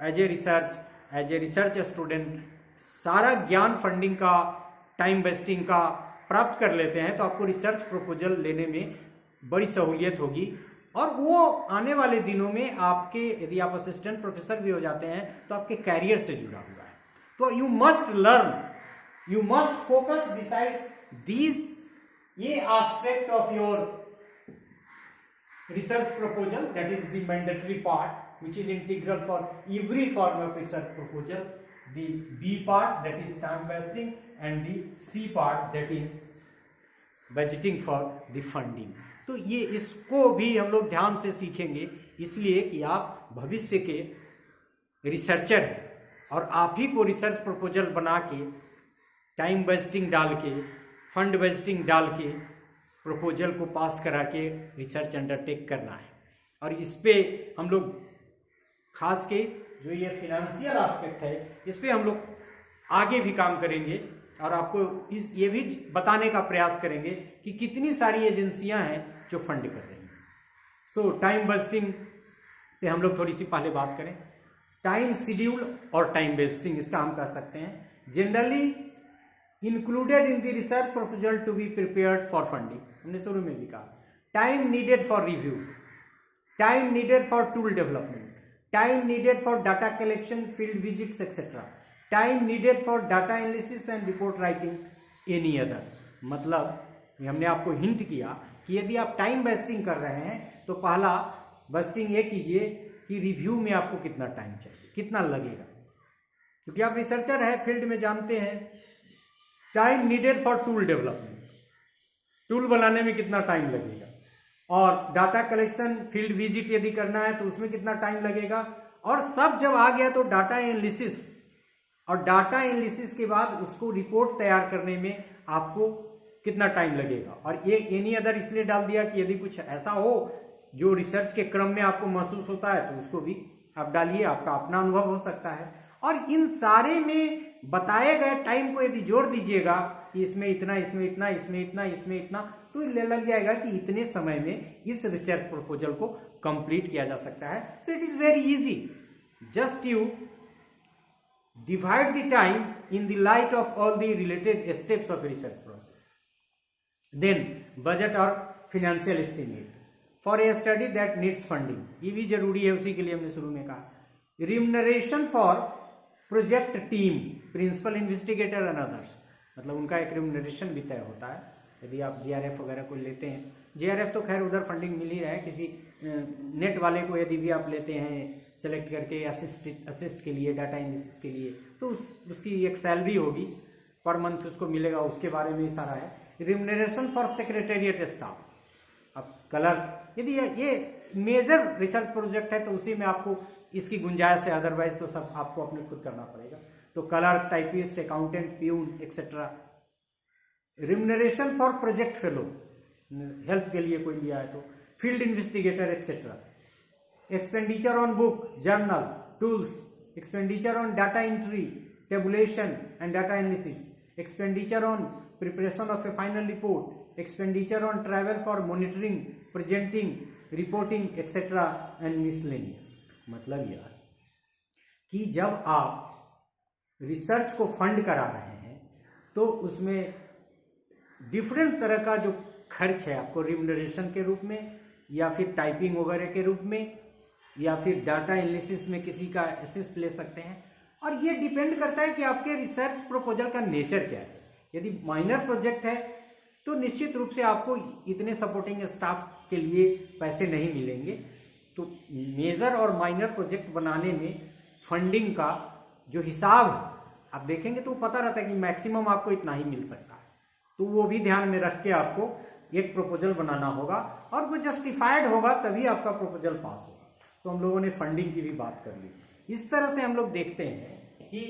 एज ए रिसर्च स्टूडेंट सारा ज्ञान फंडिंग का, टाइम वेस्टिंग का प्राप्त कर लेते हैं तो आपको रिसर्च प्रपोजल लेने में बड़ी सहूलियत होगी, और वो आने वाले दिनों में आपके, यदि आप असिस्टेंट प्रोफेसर भी हो जाते हैं तो आपके कैरियर से जुड़ा हुआ है। तो you must learn, you must focus besides these ये aspect of your research proposal, that is the mandatory part which is integral for every form of research proposal, the B part that is time wasting and the C part that is budgeting for the funding। तो ये इसको भी हम लोग ध्यान से सीखेंगे, इसलिए कि आप भविष्य के रिसर्चर हैं और आप ही को रिसर्च प्रपोजल बना के, टाइम वेस्टिंग डाल के, फंड वेस्टिंग डाल के प्रपोजल को पास करा के रिसर्च अंडरटेक करना है। और इस पे हम लोग खास के जो ये फिनेंशियल एस्पेक्ट है, इस पे हम लोग आगे भी काम करेंगे और आपको ये भी बताने का प्रयास करेंगे कि कितनी सारी एजेंसियां हैं जो फंड कर रही हैं। सो टाइम वेस्टिंग पे हम लोग थोड़ी सी पहले बात करें। टाइम शेड्यूल और टाइम वेस्टिंग, इसका हम कह सकते हैं generally included in the research proposal to be prepared for funding। हमने शुरू में भी कहा time needed for review, time needed for tool development, time needed for data collection, field visits etcetera, time needed for data analysis and report writing, any other. मतलब हमने आपको hint किया कि यदि आप टाइम वेस्टिंग कर रहे हैं तो पहला वेस्टिंग ये कीजिए कि रिव्यू में आपको कितना टाइम चाहिए, कितना लगेगा, क्योंकि आप रिसर्चर है, फील्ड में जानते हैं। Time needed for tool development, tool बनाने में कितना टाइम लगेगा, और डाटा कलेक्शन, फील्ड विजिट यदि करना है तो उसमें कितना टाइम लगेगा, और सब जब आ गया तो डाटा एनालिसिस, और डाटा एनालिसिस के बाद उसको रिपोर्ट तैयार करने में आपको कितना टाइम लगेगा। और ये एनी अदर इसलिए डाल दिया कि यदि कुछ ऐसा हो जो रिसर्च के क्रम में आपको महसूस होता है तो उसको भी आप डालिए, आपका अपना अनुभव हो सकता है। और इन सारे में बताए गए टाइम को यदि जोड़ दीजिएगा कि इसमें इतना, इसमें इतना, इसमें इतना, इसमें इतना, तो लग जाएगा कि इतने समय में इस रिसर्च प्रपोजल को कंप्लीट किया जा सकता है। So it is very easy, just you divide the time in the light of all the related steps of research process. Then budget और financial estimate for a study that needs funding, ये भी जरूरी है, उसी के लिए हमने शुरू में कहा। Remuneration for project team, principal investigator and others, मतलब उनका एक रिम्यूनरेशन भी तय होता है यदि आप जीआरएफ वगैरह को लेते हैं। जीआरएफ तो खैर उधर फंडिंग मिल ही रहा है, किसी नेट वाले को यदि भी आप लेते हैं सेलेक्ट करके असिस्ट के लिए, डाटा एनालिसिस के लिए, तो उसकी एक सैलरी होगी पर मंथ उसको मिलेगा, उसके बारे में ही सारा है। रिम्यूनरेशन फॉर सेक्रेटेरिएट स्टाफ, अब क्लर्क, यदि ये मेजर रिसर्च प्रोजेक्ट है तो उसी में आपको इसकी गुंजाइश है, अदरवाइज तो सब आपको अपने खुद करना पड़ेगा। तो clerk, typist, accountant, peon etcetera. Remuneration for project fellow, help के लिए कोई लिया है तो, field investigator etcetera. Expenditure on book, journal, tools, expenditure on data entry, tabulation and data analysis, expenditure on preparation of A final report, expenditure on travel for monitoring, presenting, reporting etcetera and miscellaneous. मतलब यह कि जब आप research को fund करा रहे हैं तो उसमें डिफरेंट तरह का जो खर्च है आपको रिम्यूनरेशन के रूप में, या फिर टाइपिंग वगैरह के रूप में, या फिर डाटा एनालिसिस में किसी का असिस्ट ले सकते हैं। और ये डिपेंड करता है कि आपके रिसर्च प्रपोजल का नेचर क्या है। यदि माइनर प्रोजेक्ट है तो निश्चित रूप से आपको इतने सपोर्टिंग स्टाफ के लिए पैसे नहीं मिलेंगे। तो मेजर और माइनर प्रोजेक्ट बनाने में फंडिंग का जो हिसाब आप देखेंगे तो पता रहता है कि मैक्सिमम आपको इतना ही मिल सकता है, तो वो भी ध्यान में रख के आपको एक प्रपोजल बनाना होगा, और वो जस्टिफाइड होगा तभी आपका प्रपोजल पास होगा। तो हम लोगों ने फंडिंग की भी बात कर ली। इस तरह से हम लोग देखते हैं कि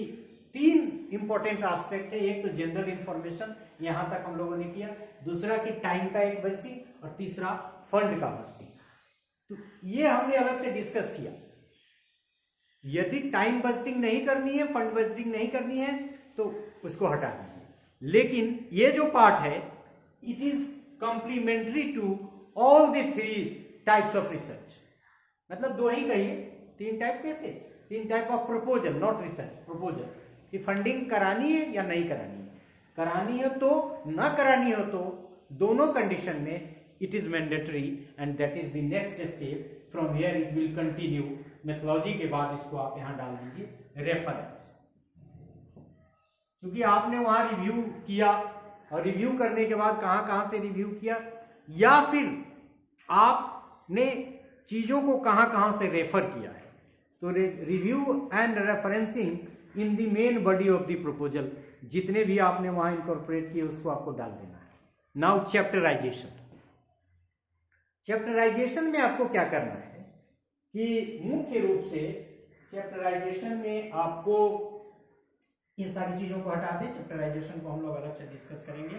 3 इंपॉर्टेंट एस्पेक्ट है। एक तो जनरल इंफॉर्मेशन, यहां तक हम लोगों ने किया, दूसरा कि टाइम का एक वेस्टिंग, और तीसरा फंड का वेस्टिंग। तो ये हमने अलग से डिस्कस किया। यदि टाइम बजटिंग नहीं करनी है, फंड बजटिंग नहीं करनी है, तो उसको हटा दीजिए। लेकिन ये जो पार्ट है, it is complementary to all the 3 types of research. मतलब 2 ही कहिए, 3 टाइप कैसे? 3 type of proposal, not research, proposal, कि फंडिंग करानी है या नहीं करानी है। करानी है तो, ना करानी हो तो, दोनों कंडीशन में it is mandatory and that is the next step. From here it will continue. Methodology के बाद इसको आप यहां डाल दीजिए रेफरेंस, क्योंकि आपने वहां रिव्यू किया और रिव्यू करने के बाद कहां से रिव्यू किया, या फिर आपने चीजों को कहां से रेफर किया है। तो review and referencing in the main body of the proposal, जितने भी आपने वहां इनकॉर्पोरेट किए उसको आपको डाल देना है। Now chapterisation. चैप्टराइजेशन में आपको क्या करना है कि मुख्य रूप से चैप्टराइजेशन में आपको ये सारी चीजों को हटा दें। चैप्टराइजेशन को हम लोग अलग से डिस्कस करेंगे।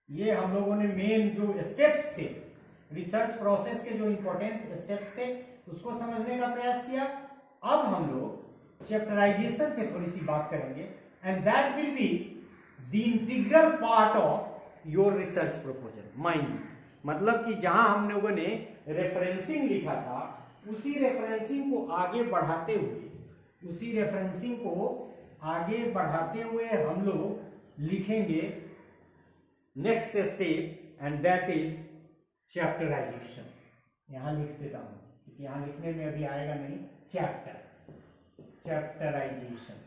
ये हम लोगों ने मेन जो स्टेप्स थे, रिसर्च प्रोसेस के जो इंपॉर्टेंट स्टेप्स थे, उसको समझने का प्रयास किया। अब हम लोग चैप्टराइजेशन पे थोड़ी सी बात करेंगे, and that will be the integral part of your research proposal. Mind, मतलब कि जहां हम लोगों ने रेफरेंसिंग लिखा था, उसी रेफरेंसिंग को आगे बढ़ाते हुए हम लोग लिखेंगे next step, and that is chapterisation. यहां लिख देता हूं क्योंकि यहां लिखने में अभी आएगा नहीं। चैप्टराइजेशन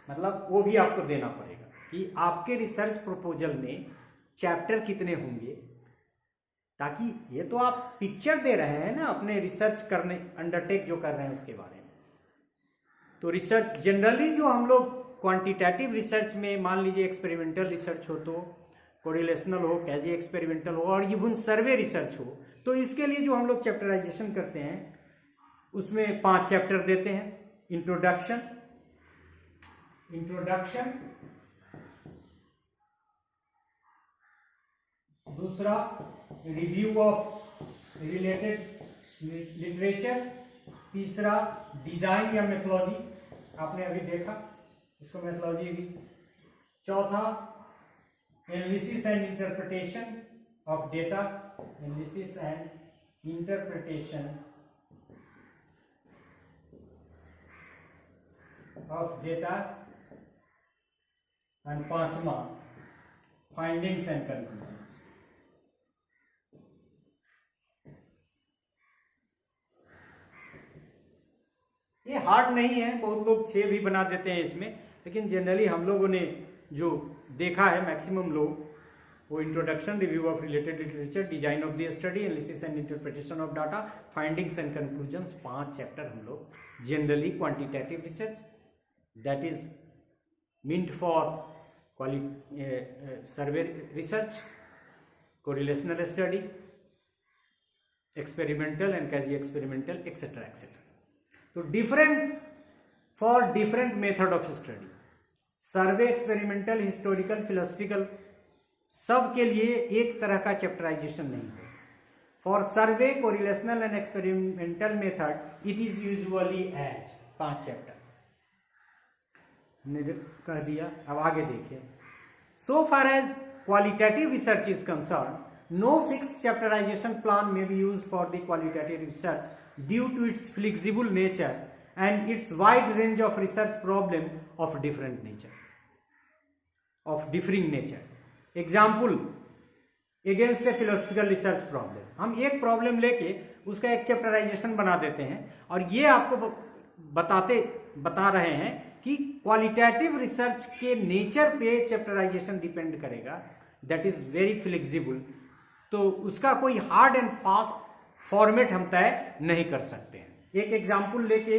मतलब वो भी आपको देना पड़ेगा कि आपके रिसर्च प्रपोजल में चैप्टर कितने होंगे, ताकि ये तो आप पिक्चर दे रहे हैं ना अपने रिसर्च करने, अंडरटेक जो कर रहे हैं उसके बारे में। तो रिसर्च जनरली जो हम लोग क्वांटिटेटिव रिसर्च में, मान लीजिए एक्सपेरिमेंटल रिसर्च हो तो कोरिलेशनल हो, कैजी एक्सपेरिमेंटल हो, और इवन सर्वे रिसर्च हो, तो इसके लिए जो हम लोग चैप्टराइजेशन करते हैं उसमें 5 चैप्टर देते हैं। इंट्रोडक्शन, दूसरा रिव्यू ऑफ रिलेटेड लिटरेचर, तीसरा डिजाइन या मेथोलॉजी, आपने अभी देखा इसको मेथोलॉजी भी, चौथा analysis and interpretation of data, analysis and interpretation of data, and पांचवा फाइंडिंग्स एंड कंक्लूजन। ये हार्ड नहीं है, बहुत लोग 6 भी बना देते हैं इसमें, लेकिन जनरली हम लोगों ने जो देखा है मैक्सिमम लोग, वो introduction, review of related literature, design of the study, analysis and interpretation of data, findings and conclusions, 5 chapter हम लोग generally quantitative research, that is meant for survey research, correlational study, experimental and quasi experimental, etcetera etcetera. तो different for different method of study, survey, experimental, historical, philosophical, सब के लिए एक तरह का chapterization नहीं है। For survey, correlational and experimental method it is usually as 5 chapter हमने कह दिया। अब आगे देखिए, so far as qualitative research is concern, no fixed chapterization plan may be used for the qualitative research due to its flexible nature and its wide range of research problem of different nature, of differing nature. Example, against a philosophical research problem, हम एक problem लेके उसका एक chapterisation बना देते हैं, और ये आपको बता रहे हैं कि क्वालिटेटिव रिसर्च के नेचर पे चैप्टराइजेशन डिपेंड करेगा, दैट इज वेरी फ्लेक्सिबल। तो उसका कोई हार्ड एंड फास्ट फॉर्मेट हम तय नहीं कर सकते हैं। एक एग्जाम्पल लेके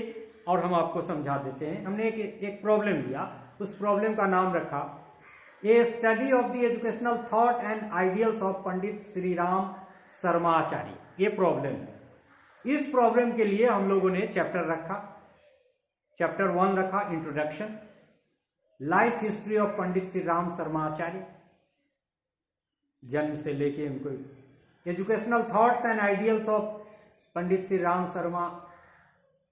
और हम आपको समझा देते हैं। हमने एक प्रॉब्लम लिया, उस प्रॉब्लम का नाम रखा a study of the educational thought and ideals of Pandit Shri Ram Sharmacharya, ये प्रॉब्लम है। इस प्रॉब्लम के लिए हम लोगों ने चैप्टर रखा, चैप्टर 1 रखा introduction, life history of Pandit Shri Ram Sharmacharya, जन्म से लेके उनको educational thoughts and ideals of Pandit Shri Ram Sharma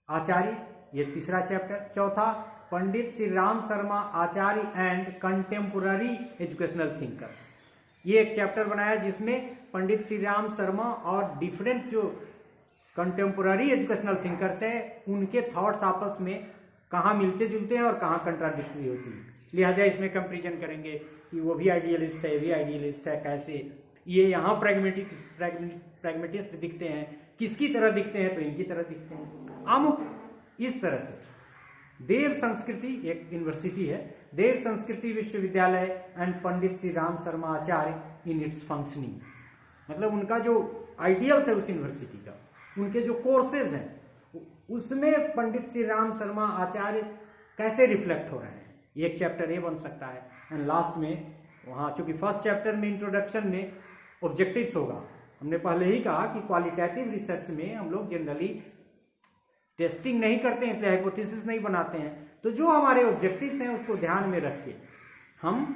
Acharya, ये तीसरा चैप्टर। चौथा, Pandit Shri Ram Sharma Acharya and contemporary educational thinkers, ये एक चैप्टर बनाया जिसमें पंडित श्री राम शर्मा और डिफरेंट जो कंटेम्पोररी एजुकेशनल थिंकर्स है उनके थॉट्स आपस में कहाँ मिलते जुलते हैं और कहाँ कंट्राडिक्टरी होती है। लिहाजा इसमें कंपेरिजन करेंगे कि वो भी आइडियलिस्ट है, ये भी आइडियलिस्ट है, कैसे ये यहाँ प्रैग्मेटिस्ट दिखते हैं, किसकी तरह दिखते हैं, तो इनकी तरह दिखते हैं। अमुक इस तरह से देव संस्कृति एक यूनिवर्सिटी है, देव संस्कृति विश्वविद्यालय and Pandit Shri Ram Sharma Acharya in its functioning, मतलब उनका जो आइडियल्स है उस यूनिवर्सिटी का, उनके जो कोर्सेज हैं उसमें पंडित श्री राम शर्मा आचार्य कैसे रिफ्लेक्ट हो रहे हैं, एक चैप्टर ये बन सकता है। एंड लास्ट में वहाँ चूंकि फर्स्ट चैप्टर में इंट्रोडक्शन में ऑब्जेक्टिव्स होगा, हमने पहले ही कहा कि क्वालिटेटिव रिसर्च में हम लोग जनरली टेस्टिंग नहीं करते हैं, इसलिए हाइपोथेसिस नहीं बनाते हैं, तो जो हमारे ऑब्जेक्टिव्स हैं उसको ध्यान में रख के हम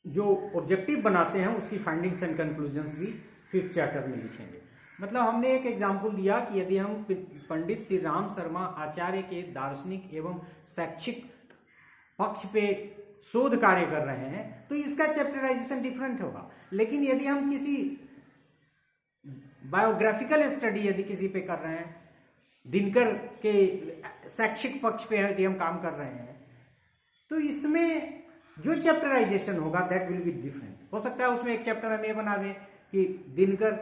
जो ऑब्जेक्टिव बनाते हैं उसकी फाइंडिंग्स एंड कंक्लूजन्स भी फिफ्थ चैप्टर में लिखेंगे। मतलब हमने एक एग्जाम्पल दिया कि यदि हम पंडित श्री राम शर्मा आचार्य के दार्शनिक एवं शैक्षिक पक्ष पे शोध कार्य कर रहे हैं तो इसका चैप्टराइजेशन डिफरेंट होगा। लेकिन यदि हम किसी बायोग्राफिकल स्टडी यदि किसी पे कर रहे हैं, दिनकर के शैक्षिक पक्ष पे यदि हम काम कर रहे हैं, तो इसमें जो चैप्टराइजेशन होगा दैट विल बी डिफरेंट। हो सकता है उसमें एक चैप्टर हम ये बना दें कि Dinkar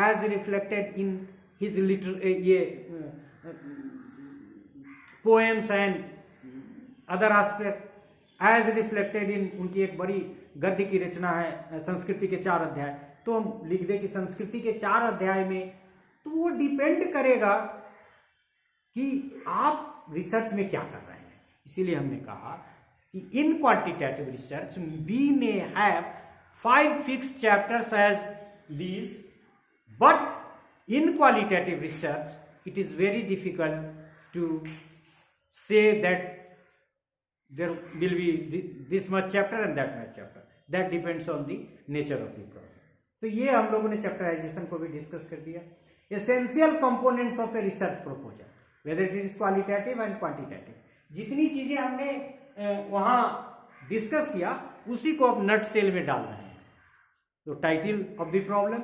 as reflected in his ये poems and other aspect as reflected in, उनकी एक बड़ी गद्य की रचना है संस्कृति के 4 अध्याय, तो हम लिख दें कि संस्कृति के 4 अध्याय में, तो वो डिपेंड करेगा कि आप रिसर्च में क्या कर रहे हैं। इसीलिए हमने कहा कि in quantitative research we may have 5 fixed chapters as these, but in qualitative research it is very difficult to say that there will be this much chapter and that much chapter, that depends on the nature of the problem. तो ये हम लोगों ने chapterisation को भी discuss कर दिया। Essential components of a research proposal, weather it is qualitative and quantitative, जितनी चीजें हमने वहां डिस्कस किया उसी को अब नट सेल में डाल रहे हैं। तो title of the problem,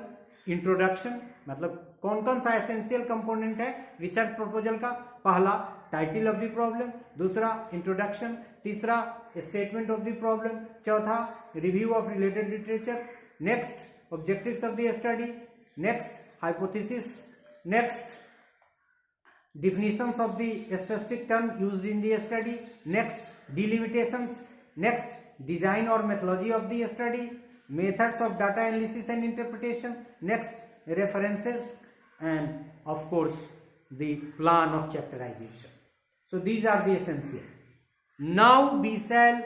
introduction, मतलब कौन कौन सा एसेंशियल कंपोनेंट है रिसर्च प्रपोजल का, पहला टाइटल ऑफ द प्रॉब्लम, दूसरा इंट्रोडक्शन, तीसरा स्टेटमेंट ऑफ द प्रॉब्लम, चौथा review of related literature, next objectives of the study, next hypothesis, next definitions of the specific term used in the study, next delimitations, next design or methodology of the study, methods of data analysis and interpretation, next references, and of course the plan of chapterization. So these are the essential. Now we shall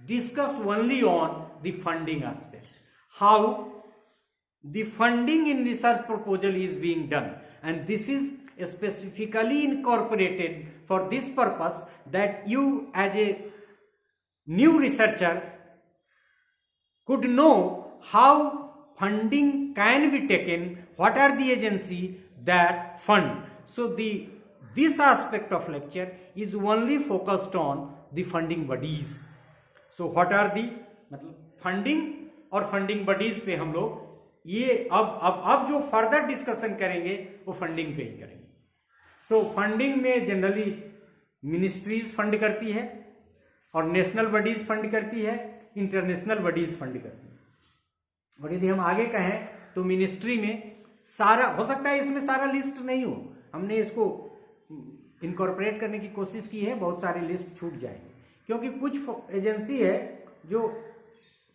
discuss only on the funding aspect, how the funding in research proposal is being done, and this is specifically incorporated for this purpose that you as a new researcher could know how funding can be taken, what are the agency that fund. So this aspect of lecture is only focused on the funding bodies. So what are the मतलब funding और funding bodies पे हम लोग ये अब जो further discussion करेंगे वो फंडिंग पे ही करेंगे। सो फंडिंग में जनरली मिनिस्ट्रीज फंड करती है और नेशनल बॉडीज फंड करती है, इंटरनेशनल बॉडीज फंड करती है। और यदि हम आगे कहें तो मिनिस्ट्री में सारा, हो सकता है इसमें सारा लिस्ट नहीं हो, हमने इसको इनकॉर्पोरेट करने की कोशिश की है, बहुत सारी लिस्ट छूट जाएंगे क्योंकि कुछ एजेंसी है जो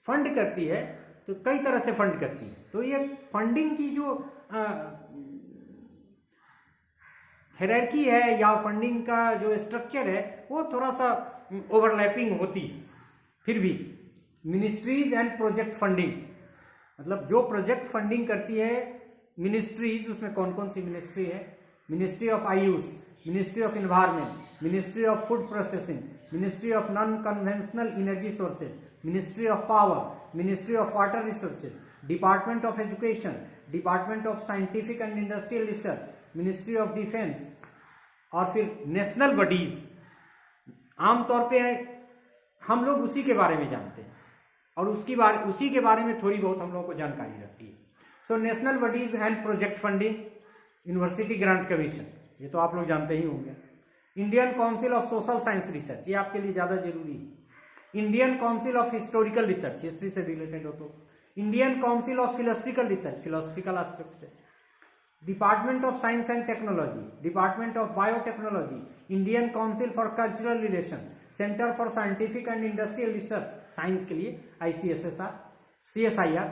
फंड करती है तो कई तरह से फंड करती है, तो ये फंडिंग की जो हायरार्की है या फंडिंग का जो स्ट्रक्चर है वो थोड़ा सा ओवरलैपिंग होती है। फिर भी मिनिस्ट्रीज एंड प्रोजेक्ट फंडिंग, मतलब जो प्रोजेक्ट फंडिंग करती है मिनिस्ट्रीज, उसमें कौन कौन सी मिनिस्ट्री है, ministry of Ayush, ministry of environment, ministry of food processing, ministry of non conventional energy sources, ministry of power, ministry of water resources, department of education, department of scientific and industrial research, ministry of defence, और फिर national bodies. आमतौर पे हम लोग उसी के बारे में जानते हैं और उसी के बारे में थोड़ी बहुत हम लोगों को जानकारी रहती है। So national bodies and project funding, university grant commission, ये तो आप लोग जानते ही होंगे। Indian council of social science research, ये आपके लिए ज्यादा जरूरी है। Indian council of historical research, history से रिलेटेड हो तो। Indian council of philosophical research, philosophical aspect से। Department of science and technology, department of biotechnology, Indian council for cultural relation, centre for scientific and industrial research, science के लिए ICSSR, CSIR।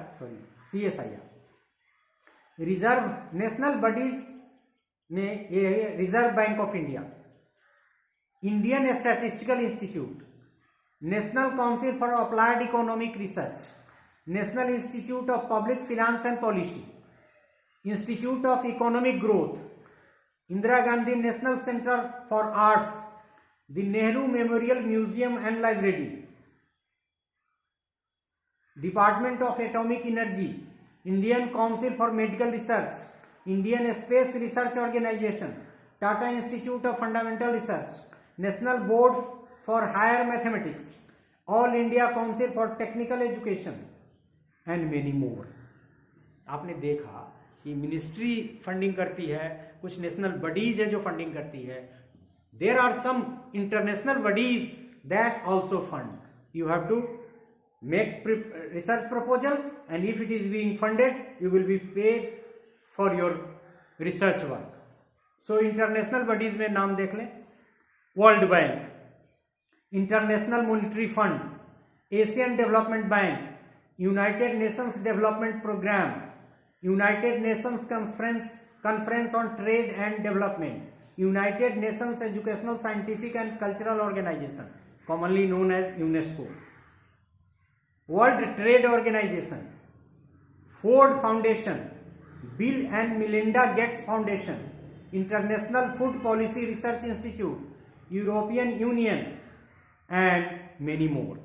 Reserve national bodies में ये है reserve bank of India, Indian statistical institute, national council for applied economic research, national institute of public finance and policy, institute of economic growth, Indira Gandhi national centre for arts, the Nehru memorial museum and library, department of atomic energy, Indian council for medical research, Indian space research organisation, Tata institute of fundamental research, national board for higher mathematics, all India council for technical education and many मोर। आपने देखा कि ministry funding करती है, कुछ national bodies है जो funding करती है। There are some international bodies that also fund. You have to make research proposal and if it is being funded you will be paid for your research work. So international bodies में नाम देख लें, world bank, international monetary fund, Asian development bank, united nations development programme, united nations conference on trade and development, united nations educational scientific and cultural organisation commonly known as UNESCO, world trade organisation, Ford foundation, Bill and Melinda Gates foundation, international food policy research institute, European union and many more.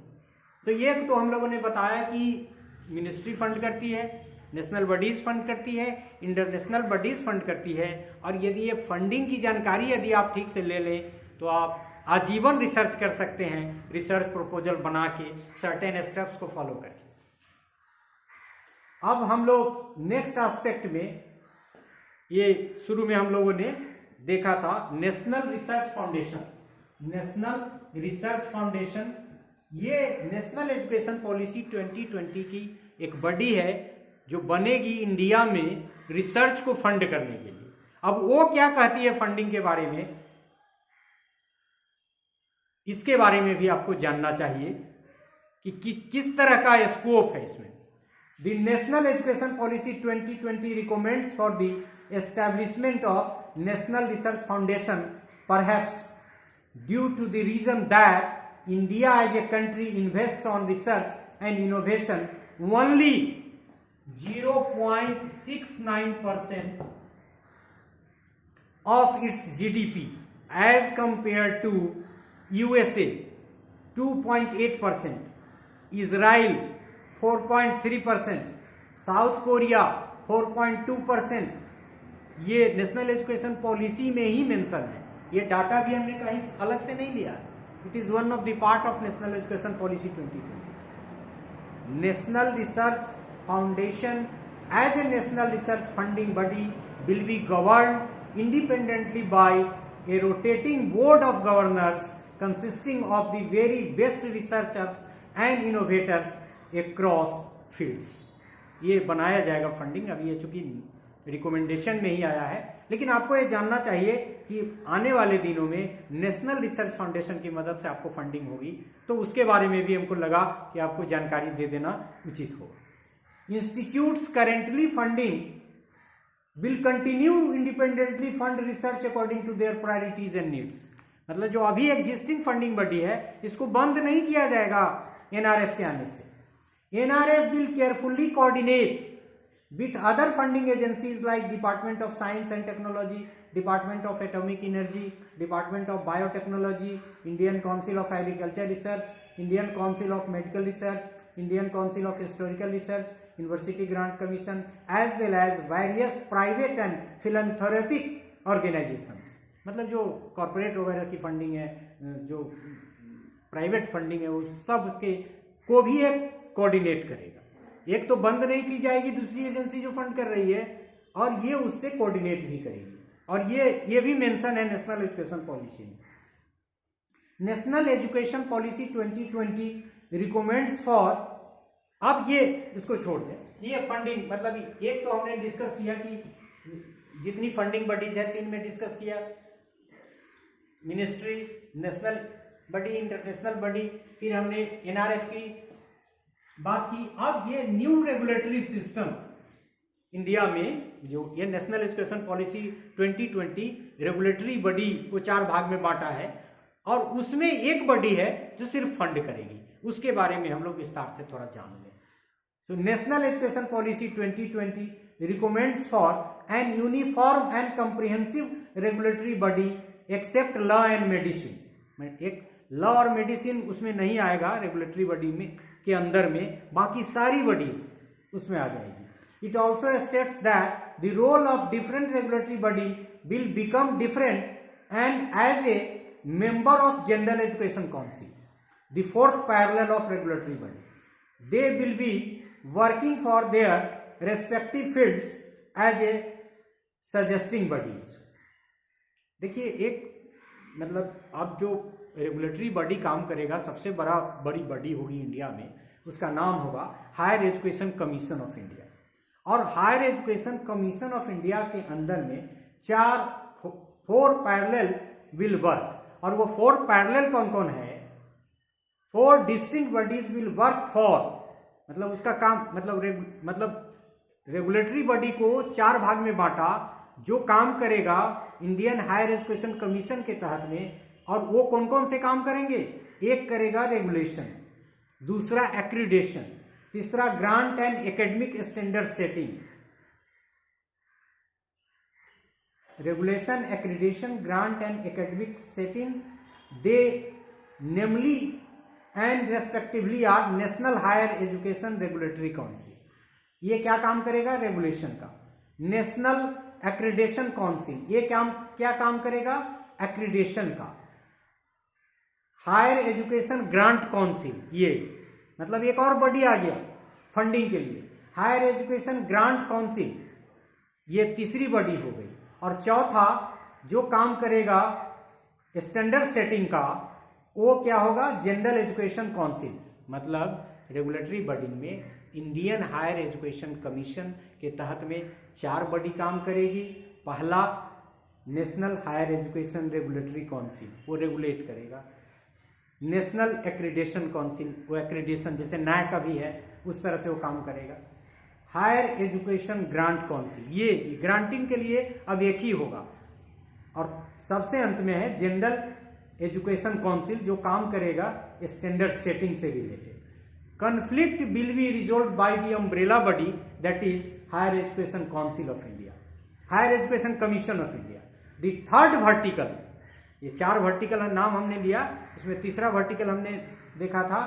तो ये तो हम लोगों ने बताया कि ministry fund करती है, नेशनल बॉडीज फंड करती है, इंटरनेशनल बॉडीज फंड करती है। और यदि ये फंडिंग की जानकारी यदि आप ठीक से ले लें तो आप आजीवन रिसर्च कर सकते हैं, रिसर्च प्रपोजल बना के सर्टेन स्टेप्स को फॉलो करके। अब हम लोग नेक्स्ट एस्पेक्ट में, ये शुरू में हम लोगों ने देखा था national research foundation. National research foundation ये नेशनल एजुकेशन पॉलिसी 2020 की एक बॉडी है जो बनेगी इंडिया में रिसर्च को फंड करने के लिए। अब वो क्या कहती है फंडिंग के बारे में, इसके बारे में भी आपको जानना चाहिए कि किस तरह का स्कोप है इसमें। The national education policy 2020 recommends for the establishment of national research foundation, perhaps due to the reason that India as a country invest on research and innovation only 0.69% of its GDP as compared to USA 2.8%, Israel 4.3%, south Korea 4.2%। ये national education policy में ही mention है, ये data भी हमने कहीं अलग से नहीं लिया, it is one of the part of national education policy 2020। National research foundation as a national research funding body will be governed independently by a rotating board of governors consisting of the very best researchers and innovators across fields। ये बनाया जाएगा funding. अभी ये चूंकि recommendation में ही आया है, लेकिन आपको ये जानना चाहिए कि आने वाले दिनों में नेशनल रिसर्च फाउंडेशन की मदद से आपको फंडिंग होगी, तो उसके बारे में भी हमको लगा कि आपको जानकारी दे देना उचित होगा। Institutes currently funding will continue independently fund research according to their priorities and needs। मतलब जो अभी एग्जिस्टिंग फंडिंग बॉडी है इसको बंद नहीं किया जाएगा एनआरएफ के आने से। NRF will carefully coordinate with other funding agencies like Department of Science and Technology, Department of Atomic Energy, Department of Biotechnology, Indian Council of Agriculture Research, Indian Council of Medical Research, Indian Council of Historical Research, University Grant Commission, as well as various private and philanthropic organizations. मतलब जो corporate वगैरह की funding है, जो private funding है, उस सब के को भी एक कोऑर्डिनेट करेगा. एक तो बंद नहीं की जाएगी दूसरी एजेंसी जो फंड कर रही है, और ये उससे कोऑर्डिनेट भी करेगी. और ये भी मेंशन है नेशनल एजुकेशन पॉलिसी में. National education policy 2020 recommends for, अब ये इसको छोड़ दें, ये फंडिंग मतलब एक तो हमने डिस्कस किया कि जितनी फंडिंग बॉडीज है 3 में डिस्कस किया, ministry, national body, international body, फिर हमने एनआरएफ की बात की. अब ये न्यू रेगुलेटरी सिस्टम इंडिया में, जो ये national education policy 2020 regulatory body को 4 भाग में बांटा है, और उसमें एक बॉडी है जो सिर्फ फंड करेगी. उसके बारे में हम लोग विस्तार से थोड़ा जान लें. So national education policy 2020 recommends for an uniform and comprehensive regulatory body except law and medicine. एक लॉ और मेडिसिन उसमें नहीं आएगा रेगुलेटरी बॉडी में के अंदर में, बाकी सारी बॉडीज उसमें आ जाएगी. It also states that the role of different regulatory body will become different, and as a member of General Education Council, the 4th parallel of regulatory body, they will be working for their respective fields as a suggesting bodies. देखिए, एक मतलब अब जो regulatory body काम करेगा, सबसे बड़ी body होगी इंडिया में, उसका नाम होगा higher education commission of India. और higher education commission of India के अंदर में 4 पैरेलल विल वर्क. और वो 4 पैरेलल कौन कौन है? 4 distinct bodies will work for, मतलब उसका काम मतलब रेगुलेटरी बॉडी को 4 भाग में बांटा. जो काम करेगा इंडियन हायर एजुकेशन कमीशन के तहत में, और वो कौन कौन से काम करेंगे? एक करेगा रेगुलेशन, दूसरा एक्रीडेशन, तीसरा grant and academic standard setting. Regulation, accreditation, grant and academic setting, they namely and respectively are national higher education regulatory council. ये क्या काम करेगा? रेगुलेशन का. नेशनल एक्रीडेशन काउंसिल, ये क्या काम करेगा? एक्रीडेशन का. हायर एजुकेशन ग्रांट काउंसिल, ये मतलब एक और बॉडी आ गया फंडिंग के लिए. हायर एजुकेशन ग्रांट काउंसिल, ये तीसरी बॉडी हो गई. और चौथा जो काम करेगा स्टैंडर्ड सेटिंग का, वो क्या होगा? General education council. मतलब रेगुलेटरी बॉडी में इंडियन हायर एजुकेशन कमीशन के तहत में 4 बॉडी काम करेगी. पहला national higher education regulatory council, वो रेगुलेट करेगा. नेशनल एक्रीडेशन काउंसिल, वो एक्रीडेशन जैसे NAAC का भी है उस तरह से वो काम करेगा. हायर एजुकेशन ग्रांट काउंसिल, ये ग्रांटिंग के लिए अब एक ही होगा. और सबसे अंत में है जनरल एजुकेशन काउंसिल, जो काम करेगा स्टैंडर्ड सेटिंग से related. conflict will be resolved by the umbrella body, that is Higher Education Council of India, Higher Education Commission of India. The third vertical, ये 4 वर्टिकल नाम हमने लिया, इसमें तीसरा वर्टिकल हमने देखा था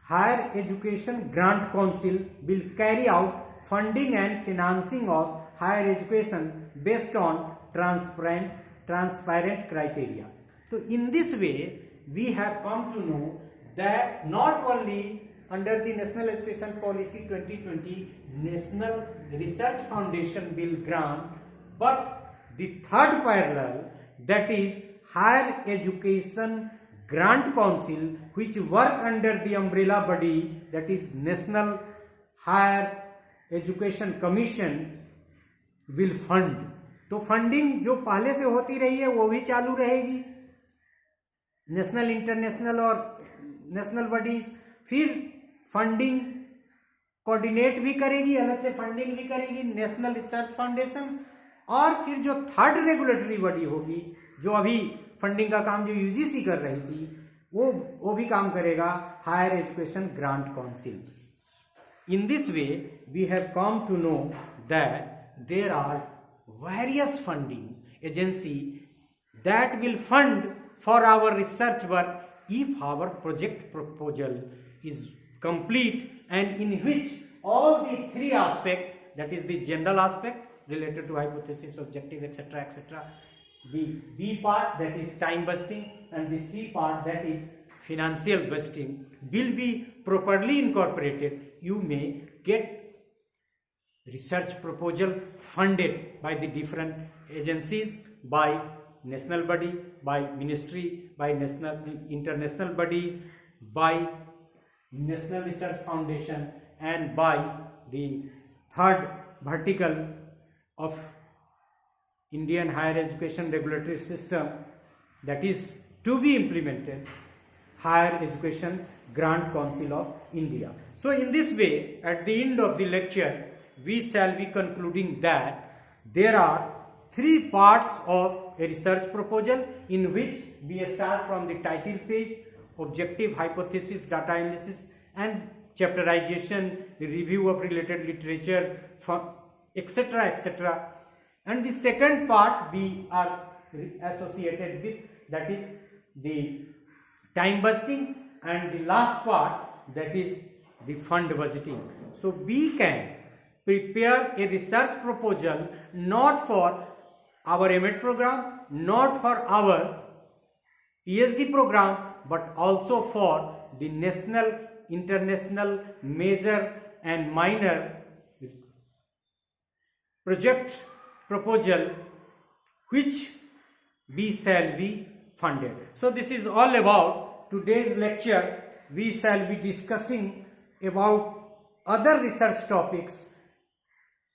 higher education grant council will carry out funding and financing of higher education based on transparent criteria. तो in this way we have come to know that not only under the National Education Policy 2020 National Research Foundation will grant, but the third parallel, that is Higher Education Grant Council, which work under the umbrella body, that is National Higher Education Commission, will fund. तो funding जो पहले से होती रही है वो भी चालू रहेगी, नेशनल, इंटरनेशनल और नेशनल बॉडीज. फिर फंडिंग कोऑर्डिनेट भी करेगी, अलग से फंडिंग भी करेगी नेशनल रिसर्च फाउंडेशन. और फिर जो थर्ड रेगुलेटरी बॉडी होगी, जो अभी फंडिंग का काम जो यूजीसी कर रही थी, वो भी काम करेगा higher education grant council. In this way we have come to know that there are various funding agency that will fund for our research work if our project proposal is complete, and in which all the three aspects, that is the general aspect related to hypothesis, objective, etc., etc., the B part, that is time busting, and the C part, that is financial busting, will be properly incorporated. You may get research proposal funded by the different agencies, by national body, by ministry, by national international bodies, by National Research Foundation, and by the third vertical of Indian higher education regulatory system, that is to be implemented, Higher Education Grant Council of India. So in this way, at the end of the lecture, we shall be concluding that there are three parts of a research proposal, in which we start from the title page, objective, hypothesis, data analysis, and chapterization, the review of related literature, etc., etc. And the second part we are associated with, that is the time busting, and the last part, that is the fund budgeting. So we can prepare a research proposal not for our MA program, not for our PhD program, but also for the national, international, major and minor project proposal, which we shall be funded. So this is all about today's lecture. We shall be discussing about other research topics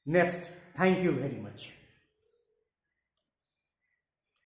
next. Thank you very much.